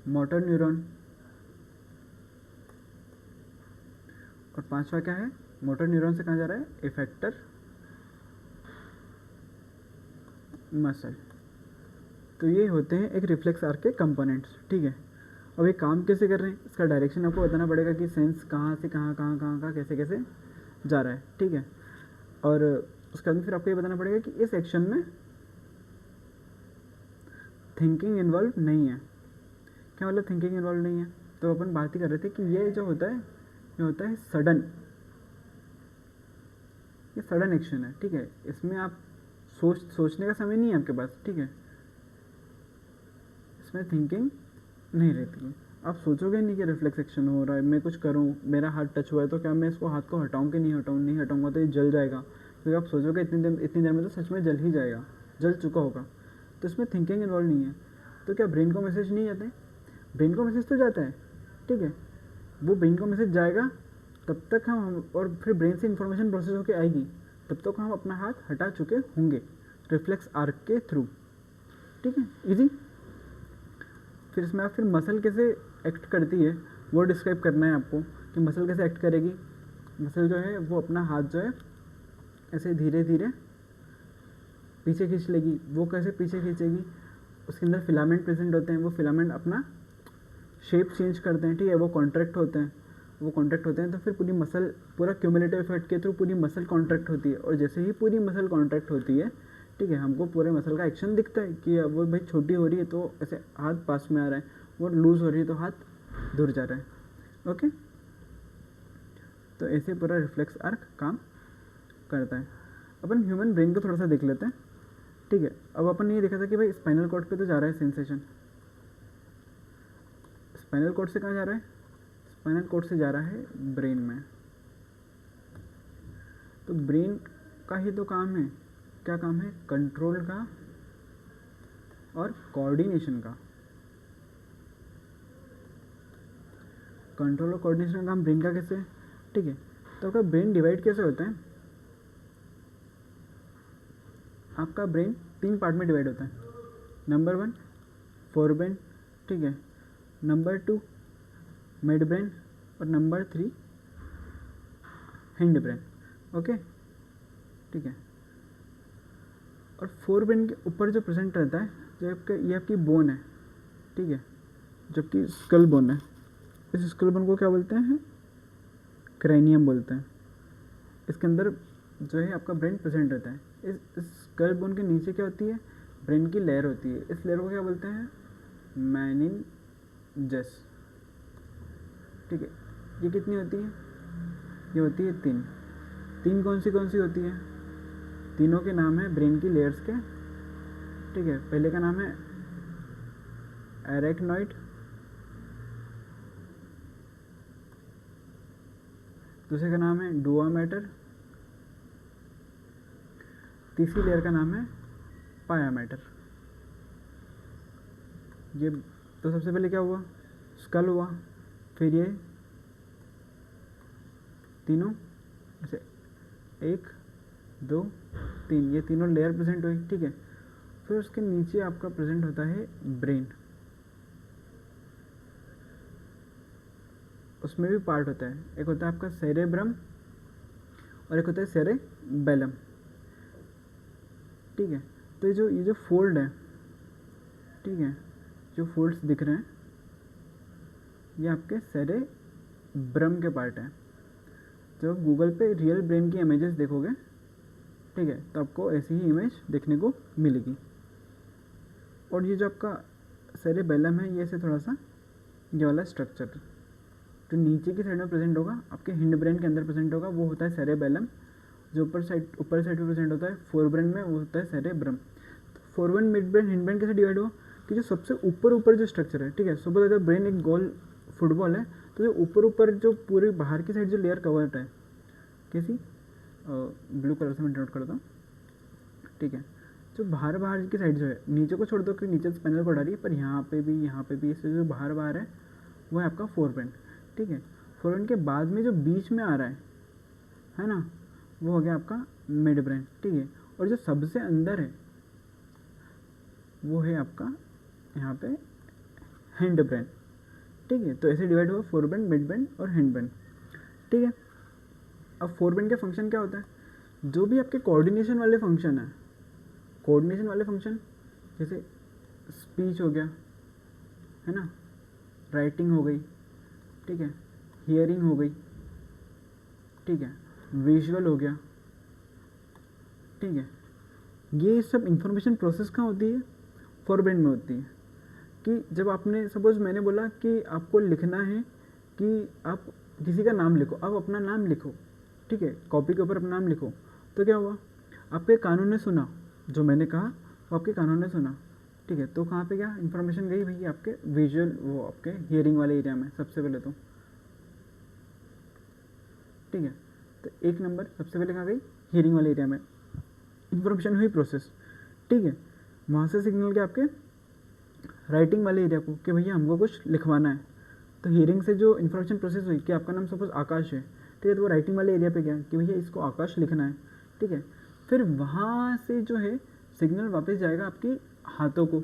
मोटर न्यूरॉन, और पांचवा क्या है? मोटर न्यूरॉन से कहाँ जा रहा है? Effector muscle. तो ये होते हैं एक रिफ्लेक्स आर्क के कंपोनेंट्स, ठीक है। अब ये काम कैसे कर रहे हैं इसका डायरेक्शन आपको बताना पड़ेगा कि सेंस कहाँ से कहाँ कैसे कैसे जा रहा है, ठीक है। और उसके बाद फिर आपको ये बताना पड़ेगा कि इस एक्शन में थिंकिंग इन्वॉल्व नहीं है। क्या मतलब थिंकिंग इन्वॉल्व नहीं है? तो अपन बात ही कर रहे थे कि ये जो होता है ये होता है सडन, ये सडन एक्शन है, ठीक है। इसमें आप सोचने का समय नहीं है आपके पास, ठीक है। इसमें थिंकिंग नहीं रहती है। आप सोचोगे नहीं कि रिफ्लेक्स एक्शन हो रहा है, मैं कुछ करूं, मेरा हाथ टच हुआ है तो क्या मैं इसको हाथ को हटाऊं कि नहीं हटाऊं? नहीं हटाऊंगा तो ये जल जाएगा, क्योंकि आप सोचोगे इतनी देर में तो सच में जल ही जाएगा, जल चुका होगा। तो इसमें थिंकिंग इन्वॉल्व नहीं है। तो क्या ब्रेन को मैसेज नहीं जाते? ब्रेन को मैसेज तो जाता है, ठीक है। वो ब्रेन को मैसेज जाएगा तब तक हम और फिर ब्रेन से इंफॉर्मेशन प्रोसेस होकर आएगी, तब तक हम अपना हाथ हटा चुके होंगे रिफ्लेक्स आर्क के थ्रू, ठीक है, इजी। फिर इसमें आप फिर मसल कैसे एक्ट करती है वो डिस्क्राइब करना है आपको कि मसल कैसे एक्ट करेगी। मसल जो है वो अपना हाथ जो है ऐसे धीरे धीरे पीछे खींच लेगी। वो कैसे पीछे खींचेगी? उसके अंदर फिलामेंट प्रेजेंट होते हैं, वो फिलामेंट अपना शेप चेंज करते हैं, ठीक है, वो कॉन्ट्रैक्ट होते हैं, तो फिर पूरी मसल, पूरा क्यूमुलेटिव इफेक्ट के थ्रू पूरी मसल कॉन्ट्रैक्ट होती है। और जैसे ही पूरी मसल कॉन्ट्रैक्ट होती है, ठीक है, हमको पूरे मसल का एक्शन दिखता है कि वो भाई छोटी हो रही है तो ऐसे हाथ पास में आ रहा है, वो लूज़ हो रही है तो हाथ दूर जा रहा है, ओके। तो ऐसे पूरा रिफ्लेक्स आर्क काम करता है। अपन ह्यूमन ब्रेन को थोड़ा सा देख लेते हैं, ठीक है। अब अपन ये देखा था कि भाई स्पाइनल कॉर्ड पे तो जा रहा है सेंसेशन, स्पाइनल कॉर्ड से कहाँ जा रहा है, स्पाइनल कॉर्ड से जा रहा है ब्रेन में। तो ब्रेन का ही तो काम है, क्या काम है, कंट्रोल का और कोऑर्डिनेशन का। कंट्रोल और कोऑर्डिनेशन का काम ब्रेन का कैसे है, ठीक है। तो आपका ब्रेन डिवाइड कैसे होता है, आपका ब्रेन 3 पार्ट में डिवाइड होता है। नंबर 1 फोर ब्रेन, ठीक है, नंबर 2 मिड ब्रेन और नंबर 3 हिंड ब्रेन, ओके, ठीक है। और फोर ब्रेन के ऊपर जो प्रेजेंट रहता है, जो आपका ये आपकी बोन है, ठीक है, जबकि स्कल बोन है, इस स्कल बोन को क्या बोलते हैं, क्रेनियम बोलते हैं। इसके अंदर जो है आपका ब्रेन प्रेजेंट रहता है। इस स्कल बोन के नीचे क्या होती है, ब्रेन की लेयर होती है। इस लेयर को क्या बोलते हैं, मेनिंजेस, ठीक है। ये कितनी होती है, ये होती है 3 कौन सी होती है, तीनों के नाम है ब्रेन की लेयर्स के, ठीक है। पहले का नाम है एरेक्नॉइड, दूसरे का नाम है डुआ मैटर, तीसरी लेयर का नाम है पाया मैटर। ये तो सबसे पहले क्या हुआ, स्कल हुआ, फिर ये तीनों ऐसे 1 2 3, ये तीनों लेयर प्रेजेंट हुई, ठीक है। फिर उसके नीचे आपका प्रेजेंट होता है ब्रेन, उसमें भी पार्ट होता है। एक होता है आपका सेरेब्रम और एक होता है सेरेबेलम, ठीक है। तो ये जो फोल्ड है, ठीक है, जो फोल्ड्स दिख रहे हैं ये आपके सेरेब्रम के पार्ट हैं। जब आप गूगल पे रियल ब्रेन की इमेजेस देखोगे, ठीक है, तो आपको ऐसी ही इमेज देखने को मिलेगी। और ये जो आपका सेरेबेलम है, ये से थोड़ा सा ये वाला स्ट्रक्चर जो नीचे की साइड में प्रेजेंट होगा, आपके हिंड ब्रेन के अंदर प्रेजेंट होगा, वो होता है सेरेबेलम। जो ऊपर साइड में प्रेजेंट होता है फोर ब्रेन में, वो होता है सेरेब्रम। तो fore brain, mid brain, hind brain कैसे डिवाइड हुआ, कि जो सबसे ऊपर जो स्ट्रक्चर है, ठीक है, सपोज अगर ब्रेन एक गोल फुटबॉल है, तो जो ऊपर जो पूरी बाहर की साइड जो लेयर कवर्ड है, कैसी, ब्लू कलर से मैं डिनोट करता हूँ, ठीक है। जो बाहर की साइड जो है, नीचे को छोड़ दो क्योंकि नीचे स्पाइनल कॉर्ड आ रही है, पर यहाँ पे भी इससे जो बाहर है वो है आपका फोर ब्रेन, ठीक है। फोर ब्रेन के बाद में जो बीच में आ रहा है ना, वो हो गया आपका मिड ब्रेन, ठीक है। और जो सबसे अंदर है वो है आपका यहाँ पे हिंड ब्रेन, ठीक है। तो ऐसे डिवाइड हुआ फोर ब्रेन, मिड ब्रेन और हिंड ब्रेन, ठीक है। अब फोर ब्रेन के फंक्शन क्या होता है, जो भी आपके कोऑर्डिनेशन वाले फंक्शन है, कोऑर्डिनेशन वाले फंक्शन जैसे स्पीच हो गया, है ना, राइटिंग हो गई, ठीक है, हियरिंग हो गई, ठीक है, विजुअल हो गया, ठीक है। ये सब इंफॉर्मेशन प्रोसेस कहाँ होती है, फोर ब्रेन में होती है। कि जब आपने सपोज मैंने बोला कि आपको लिखना है कि आप किसी का नाम लिखो, आप अपना नाम लिखो, ठीक है, कॉपी के ऊपर अपना नाम लिखो, तो क्या हुआ, आपके कानून ने सुना, जो मैंने कहा वो आपके कानून ने सुना, ठीक है। तो कहाँ पे क्या इन्फॉर्मेशन गई भैया, आपके विजुअल, वो आपके हियरिंग वाले एरिया में सबसे पहले, तो ठीक है। तो एक नंबर सबसे पहले कहाँ गई, हियरिंग वाले एरिया में इन्फॉर्मेशन हुई प्रोसेस, ठीक है। वहाँ से सिग्नल क्या आपके राइटिंग वाले एरिया को कि भैया हमको कुछ लिखवाना है। तो हियरिंग से जो इन्फॉर्मेशन प्रोसेस हुई कि आपका नाम सपोज आकाश है, ठीक है, तो वो राइटिंग वाले एरिया पे गया कि भैया इसको आकाश लिखना है, ठीक है। फिर वहाँ से जो है सिग्नल वापस जाएगा आपके हाथों को,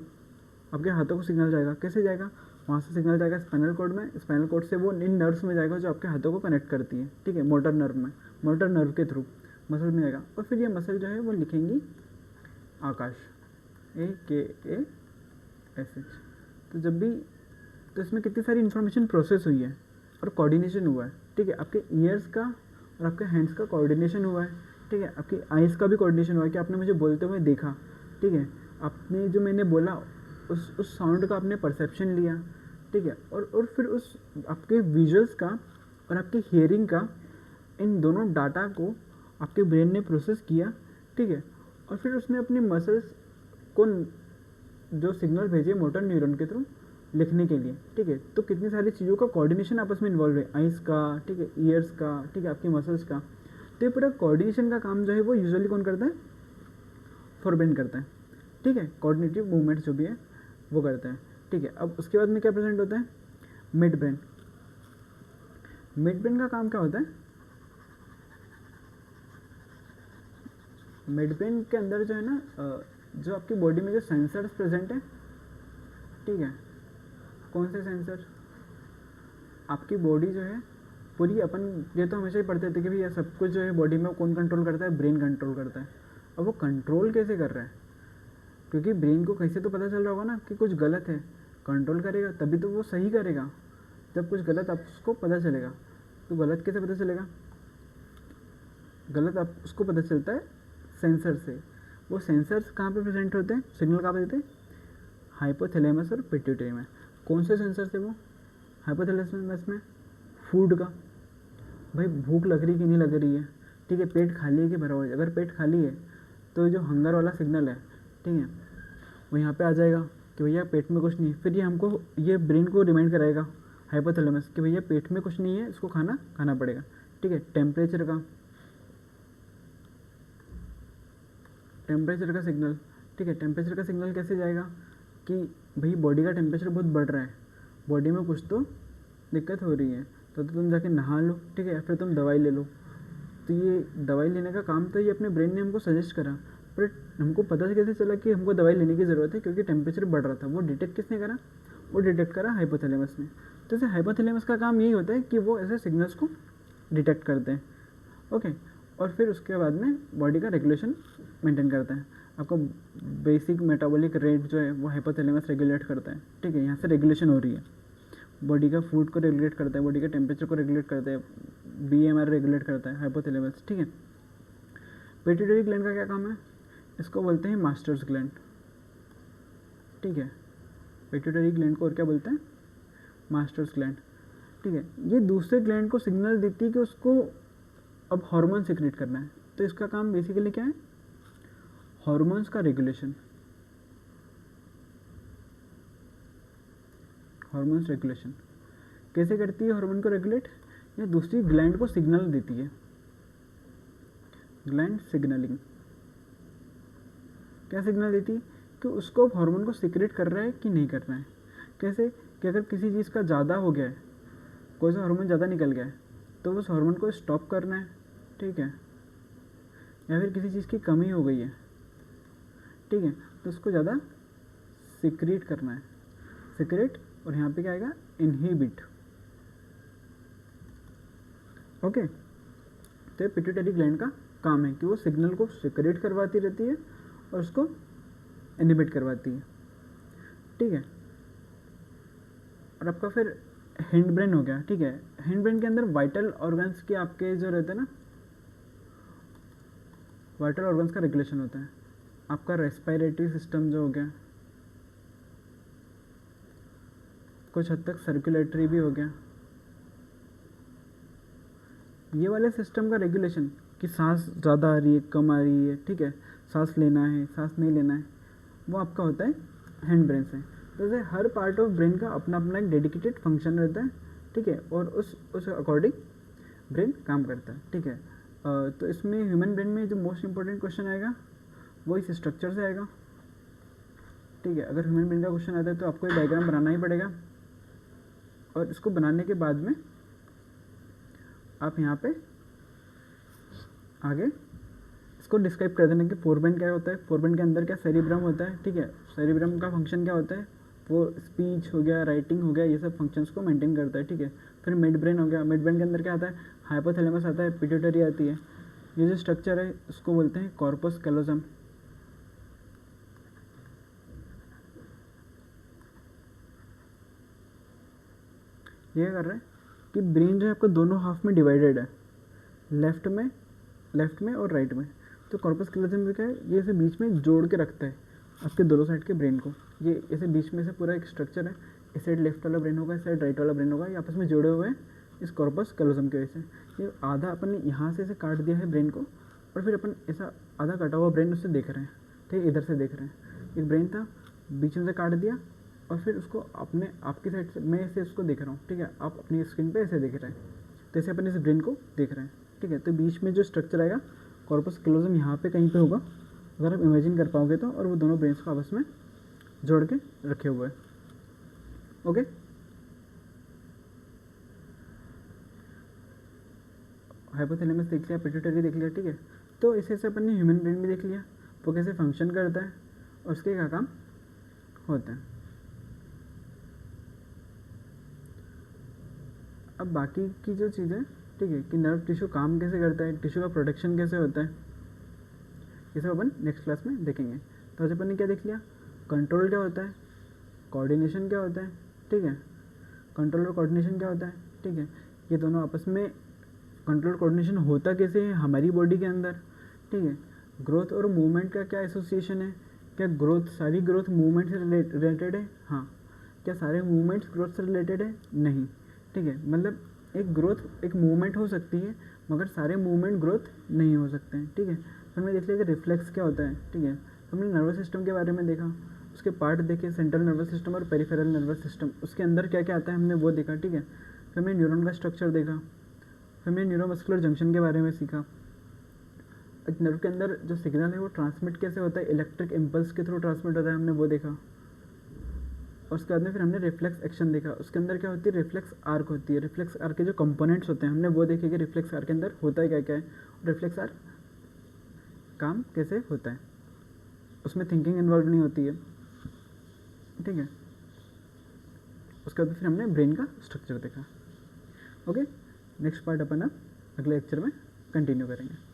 आपके हाथों को सिग्नल जाएगा, कैसे जाएगा, वहाँ से सिग्नल जाएगा स्पाइनल कॉर्ड में, स्पाइनल कॉर्ड से वो इन नर्व्स में जाएगा जो आपके हाथों को कनेक्ट करती है, ठीक है, मोटर नर्व में, मोटर नर्व के थ्रू मसल में जाएगा। और फिर ये मसल जो है वो लिखेंगी आकाश, AKASH। तो जब भी, तो इसमें कितनी सारी इन्फॉर्मेशन प्रोसेस हुई है और कोऑर्डिनेशन हुआ है, ठीक है। आपके ईयर्स का और आपके हैंड्स का कोऑर्डिनेशन हुआ है, ठीक है। आपकी आइज़ का भी कोऑर्डिनेशन हुआ है कि आपने मुझे बोलते हुए देखा, ठीक है। आपने जो मैंने बोला उस साउंड का आपने परसेप्शन लिया, ठीक है। और फिर उस आपके विजुअल्स का और आपके हियरिंग का इन दोनों डाटा को आपके ब्रेन ने प्रोसेस किया, ठीक है, और फिर उसने अपनी मसल्स को जो सिग्नल भेजे मोटर न्यूरॉन के थ्रू लिखने के लिए, ठीक है। तो कितनी सारी चीज़ों का कोऑर्डिनेशन आपस में इन्वॉल्व है, आइज़ का, ठीक है, ईयर्स का, ठीक है, आपकी मसल्स का। तो ये पूरा कोऑर्डिनेशन का काम जो है वो यूजुअली कौन करता है, फोरब्रेन करता है, ठीक है, कोऑर्डिनेटिव मूवमेंट्स जो भी है वो करता है, ठीक है। अब उसके बाद में क्या प्रेजेंट होता है, मिड ब्रेन। मिड ब्रेन का काम क्या होता है, मिड ब्रेन के अंदर जो है ना जो आपकी बॉडी में जो सेंसर्स प्रेजेंट है, ठीक है, कौन से सेंसर, आपकी बॉडी जो है पूरी, अपन ये तो हमेशा ही पढ़ते थे कि भैया सब कुछ जो है बॉडी में कौन कंट्रोल करता है, ब्रेन कंट्रोल करता है। अब वो कंट्रोल कैसे कर रहा है, क्योंकि ब्रेन को कैसे तो पता चल रहा होगा ना कि कुछ गलत है, कंट्रोल करेगा तभी तो वो सही करेगा, जब कुछ गलत आप उसको पता चलेगा। तो गलत कैसे पता चलेगा, गलत आप उसको पता चलता है सेंसर से। वो सेंसर्स कहाँ पे प्रेजेंट होते हैं, सिग्नल कहाँ पे देते हैं, हाइपोथैलेमस और पिट्यूटरी में। कौन से सेंसर थे वो, हाइपोथैलेमस में फूड का, भाई भूख लग रही कि नहीं लग रही है, ठीक है, पेट खाली है कि भरा हुआ है। अगर पेट खाली है तो जो हंगर वाला सिग्नल है, ठीक है, वो यहाँ पे आ जाएगा कि भैया पेट में कुछ नहीं है। फिर ये हमको, ये ब्रेन को रिमाइंड कराएगा हाइपोथैलेमस कि भैया पेट में कुछ नहीं है, इसको खाना खाना पड़ेगा, ठीक है। टेम्परेचर का सिग्नल, ठीक है, टेम्परेचर का सिग्नल कैसे जाएगा कि भाई बॉडी का टेम्परेचर बहुत बढ़ रहा है, बॉडी में कुछ तो दिक्कत हो रही है, तो तुम जाके नहा लो, ठीक है, फिर तुम दवाई ले लो। तो ये दवाई लेने का काम तो ये अपने ब्रेन ने हमको सजेस्ट करा, पर हमको पता कैसे चला कि हमको दवाई लेने की ज़रूरत है, क्योंकि टेम्परेचर बढ़ रहा था। वो डिटेक्ट किसने करा, वो डिटेक्ट करा हाइपोथैलेमस ने। तो ऐसे हाइपोथैलेमस का काम यही होता है कि वो ऐसे सिग्नल्स को डिटेक्ट करते हैं, ओके। और फिर उसके बाद में बॉडी का रेगुलेशन मेंटेन करता है। आपको बेसिक मेटाबॉलिक रेट जो है वो हाइपोथैलेमस रेगुलेट करता है, ठीक है, यहाँ से रेगुलेशन हो रही है। बॉडी का फूड को रेगुलेट करता है, बॉडी के टेम्परेचर को रेगुलेट करता है, BMR रेगुलेट करता है हाइपोथैलेमस, ठीक है। पिट्यूटरी ग्लैंड का क्या काम है, इसको बोलते हैं मास्टर्स ग्लैंड, ठीक है। पिट्यूटरी ग्लैंड को और क्या बोलते हैं, मास्टर्स ग्लैंड, ठीक है। ये दूसरे ग्लैंड को सिग्नल देती है कि उसको अब हार्मोन सीक्रेट करना है। तो इसका काम बेसिकली क्या है, हार्मोन्स का रेगुलेशन, हार्मोन्स रेगुलेशन कैसे करती है, हार्मोन को रेगुलेट, ये दूसरी ग्लैंड को सिग्नल देती है, ग्लैंड सिग्नलिंग। क्या सिग्नल देती है कि उसको हार्मोन को सीक्रेट कर रहा है कि नहीं कर रहा है। कैसे कि अगर किसी चीज़ का ज़्यादा हो गया है, कोई सा हार्मोन ज़्यादा निकल गया है, तो उस हार्मोन को स्टॉप करना है, ठीक है, या फिर किसी चीज़ की कमी हो गई है, ठीक है, तो उसको ज़्यादा सीक्रेट करना है, सीक्रेट, और यहाँ पे क्या आएगा, इनहिबिट, ओके। तो ये पिट्यूटरी ग्लैंड का काम है कि वो सिग्नल को सीक्रेट करवाती रहती है और उसको इनहिबिट करवाती है, ठीक है। और आपका फिर हिंड ब्रेन हो गया, ठीक है। हिंड ब्रेन के अंदर वाइटल ऑर्गन्स के आपके जो रहते हैं ना, वाइटल ऑर्गन्स का रेगुलेशन होता है। आपका रेस्पिरेटरी सिस्टम जो हो गया, कुछ हद तक सर्कुलेटरी भी हो गया, ये वाले सिस्टम का रेगुलेशन कि सांस ज़्यादा आ रही है, कम आ रही है, ठीक है, सांस लेना है, सांस नहीं लेना है, वो आपका होता है हैंड ब्रेन से। तो जैसे हर पार्ट ऑफ ब्रेन का अपना अपना एक डेडिकेटेड फंक्शन रहता है, ठीक है, और उस अकॉर्डिंग ब्रेन काम करता है, ठीक है। तो इसमें ह्यूमन ब्रेन में जो मोस्ट इंपॉर्टेंट क्वेश्चन आएगा वो इस स्ट्रक्चर से आएगा, ठीक है। अगर ह्यूमन ब्रेन का क्वेश्चन आता है तो आपको ये डायग्राम बनाना ही पड़ेगा, और इसको बनाने के बाद में आप यहाँ पे आगे इसको डिस्क्राइब कर देना कि फोरब्रेन क्या होता है, फोरब्रेन के अंदर क्या सेरिब्रम होता है, ठीक है, सेरिब्रम का फंक्शन क्या होता है, वो स्पीच हो गया, राइटिंग हो गया, ये सब फंक्शंस को मेंटेन करता है, ठीक है। फिर मिड ब्रेन हो गया, मिड ब्रेन के अंदर क्या आता है, हाइपोथैलेमस आता है, पिट्यूटरी आती है। ये जो स्ट्रक्चर है उसको बोलते हैं कॉर्पस कैलोसम, ये कर रहा है कि ब्रेन जो है आपका दोनों हाफ में डिवाइडेड है, लेफ्ट में और राइट में। तो कॉर्पस कैलोसम में क्या है, ये ऐसे बीच में जोड़ के रखता है आपके दोनों साइड के ब्रेन को। ये ऐसे बीच में से पूरा एक स्ट्रक्चर है, इस साइड लेफ्ट वाला ब्रेन होगा, इस साइड राइट वाला ब्रेन होगा, ये आपस में जुड़े हुए हैं, इस कॉर्पस कैलोसम की वजह से। ये आधा अपन ने यहाँ से काट दिया है ब्रेन को, और फिर अपन ऐसा आधा कटा हुआ ब्रेन उससे देख रहे हैं, ठीक है, इधर से देख रहे हैं। एक ब्रेन था, बीच में से काट दिया, और फिर उसको अपने आपकी साइड से मैं ऐसे उसको देख रहा हूँ, ठीक है, आप अपनी स्क्रीन पे ऐसे देख रहे हैं, तो ऐसे अपन इस ब्रेन को देख रहे हैं, ठीक है। तो बीच में जो स्ट्रक्चर आएगा कॉर्पस कैलोसम यहाँ पे कहीं पे होगा, अगर आप इमेजिन कर पाओगे तो, और वो दोनों ब्रेन्स को आपस में जोड़ के रखे हुए हैं। ओके, हाइपोथैलेमस देख लिया, पिट्यूटरी देख लिया, ठीक है। तो इसे से अपन ने ह्यूमन ब्रेन भी देख लिया, वो कैसे फंक्शन करता है और उसके क्या काम होते हैं। अब बाकी की जो चीज़ें, ठीक है, कि नर्व टिश्यू काम कैसे करता है, टिश्यू का प्रोटेक्शन कैसे होता है, ये सब अपन नेक्स्ट क्लास में देखेंगे। तो आज अपन ने क्या देख लिया, कंट्रोल क्या होता है, कोऑर्डिनेशन क्या होता है, ठीक है, कंट्रोल और कोऑर्डिनेशन क्या होता है, ठीक है, ये दोनों आपस में कंट्रोल कोऑर्डिनेशन होता कैसे है हमारी बॉडी के अंदर, ठीक है। ग्रोथ और मूवमेंट का क्या एसोसिएशन है, क्या ग्रोथ, सारी ग्रोथ मूवमेंट से रिलेटेड है, हाँ, क्या सारे मूवमेंट्स ग्रोथ से रिलेटेड है, नहीं, ठीक है। मतलब एक ग्रोथ एक मूवमेंट हो सकती है, मगर सारे मूवमेंट ग्रोथ नहीं हो सकते हैं, ठीक है। तो हमने देख लिया कि रिफ्लेक्स क्या होता है, ठीक है। हमने नर्वस सिस्टम के बारे में देखा, उसके पार्ट देखे, सेंट्रल नर्वस सिस्टम और पेरिफेरल नर्वस सिस्टम, उसके अंदर क्या क्या आता है हमने वो देखा, ठीक है। फिर हमने न्यूरॉन का स्ट्रक्चर देखा, फिर हमने न्यूरोमस्कुलर जंक्शन के बारे में सीखा। एक नर्व के अंदर जो सिग्नल है वो ट्रांसमिट कैसे होता है, इलेक्ट्रिक इम्पल्स के थ्रू ट्रांसमिट होता है, हमने वो देखा। और उसके बाद में फिर हमने रिफ्लेक्स एक्शन देखा, उसके अंदर क्या होती है, रिफ्लेक्स आर्क होती है, रिफ्लेक्स आर्क के जो कंपोनेंट्स होते हैं हमने वो देखे कि रिफ्लेक्स आर्क के अंदर होता है क्या क्या है, और रिफ्लेक्स आर्क काम कैसे होता है, उसमें थिंकिंग इन्वॉल्व नहीं होती है, ठीक है। उसके बाद फिर हमने ब्रेन का स्ट्रक्चर देखा। ओके, नेक्स्ट पार्ट अपन अब अगले लेक्चर में कंटिन्यू करेंगे।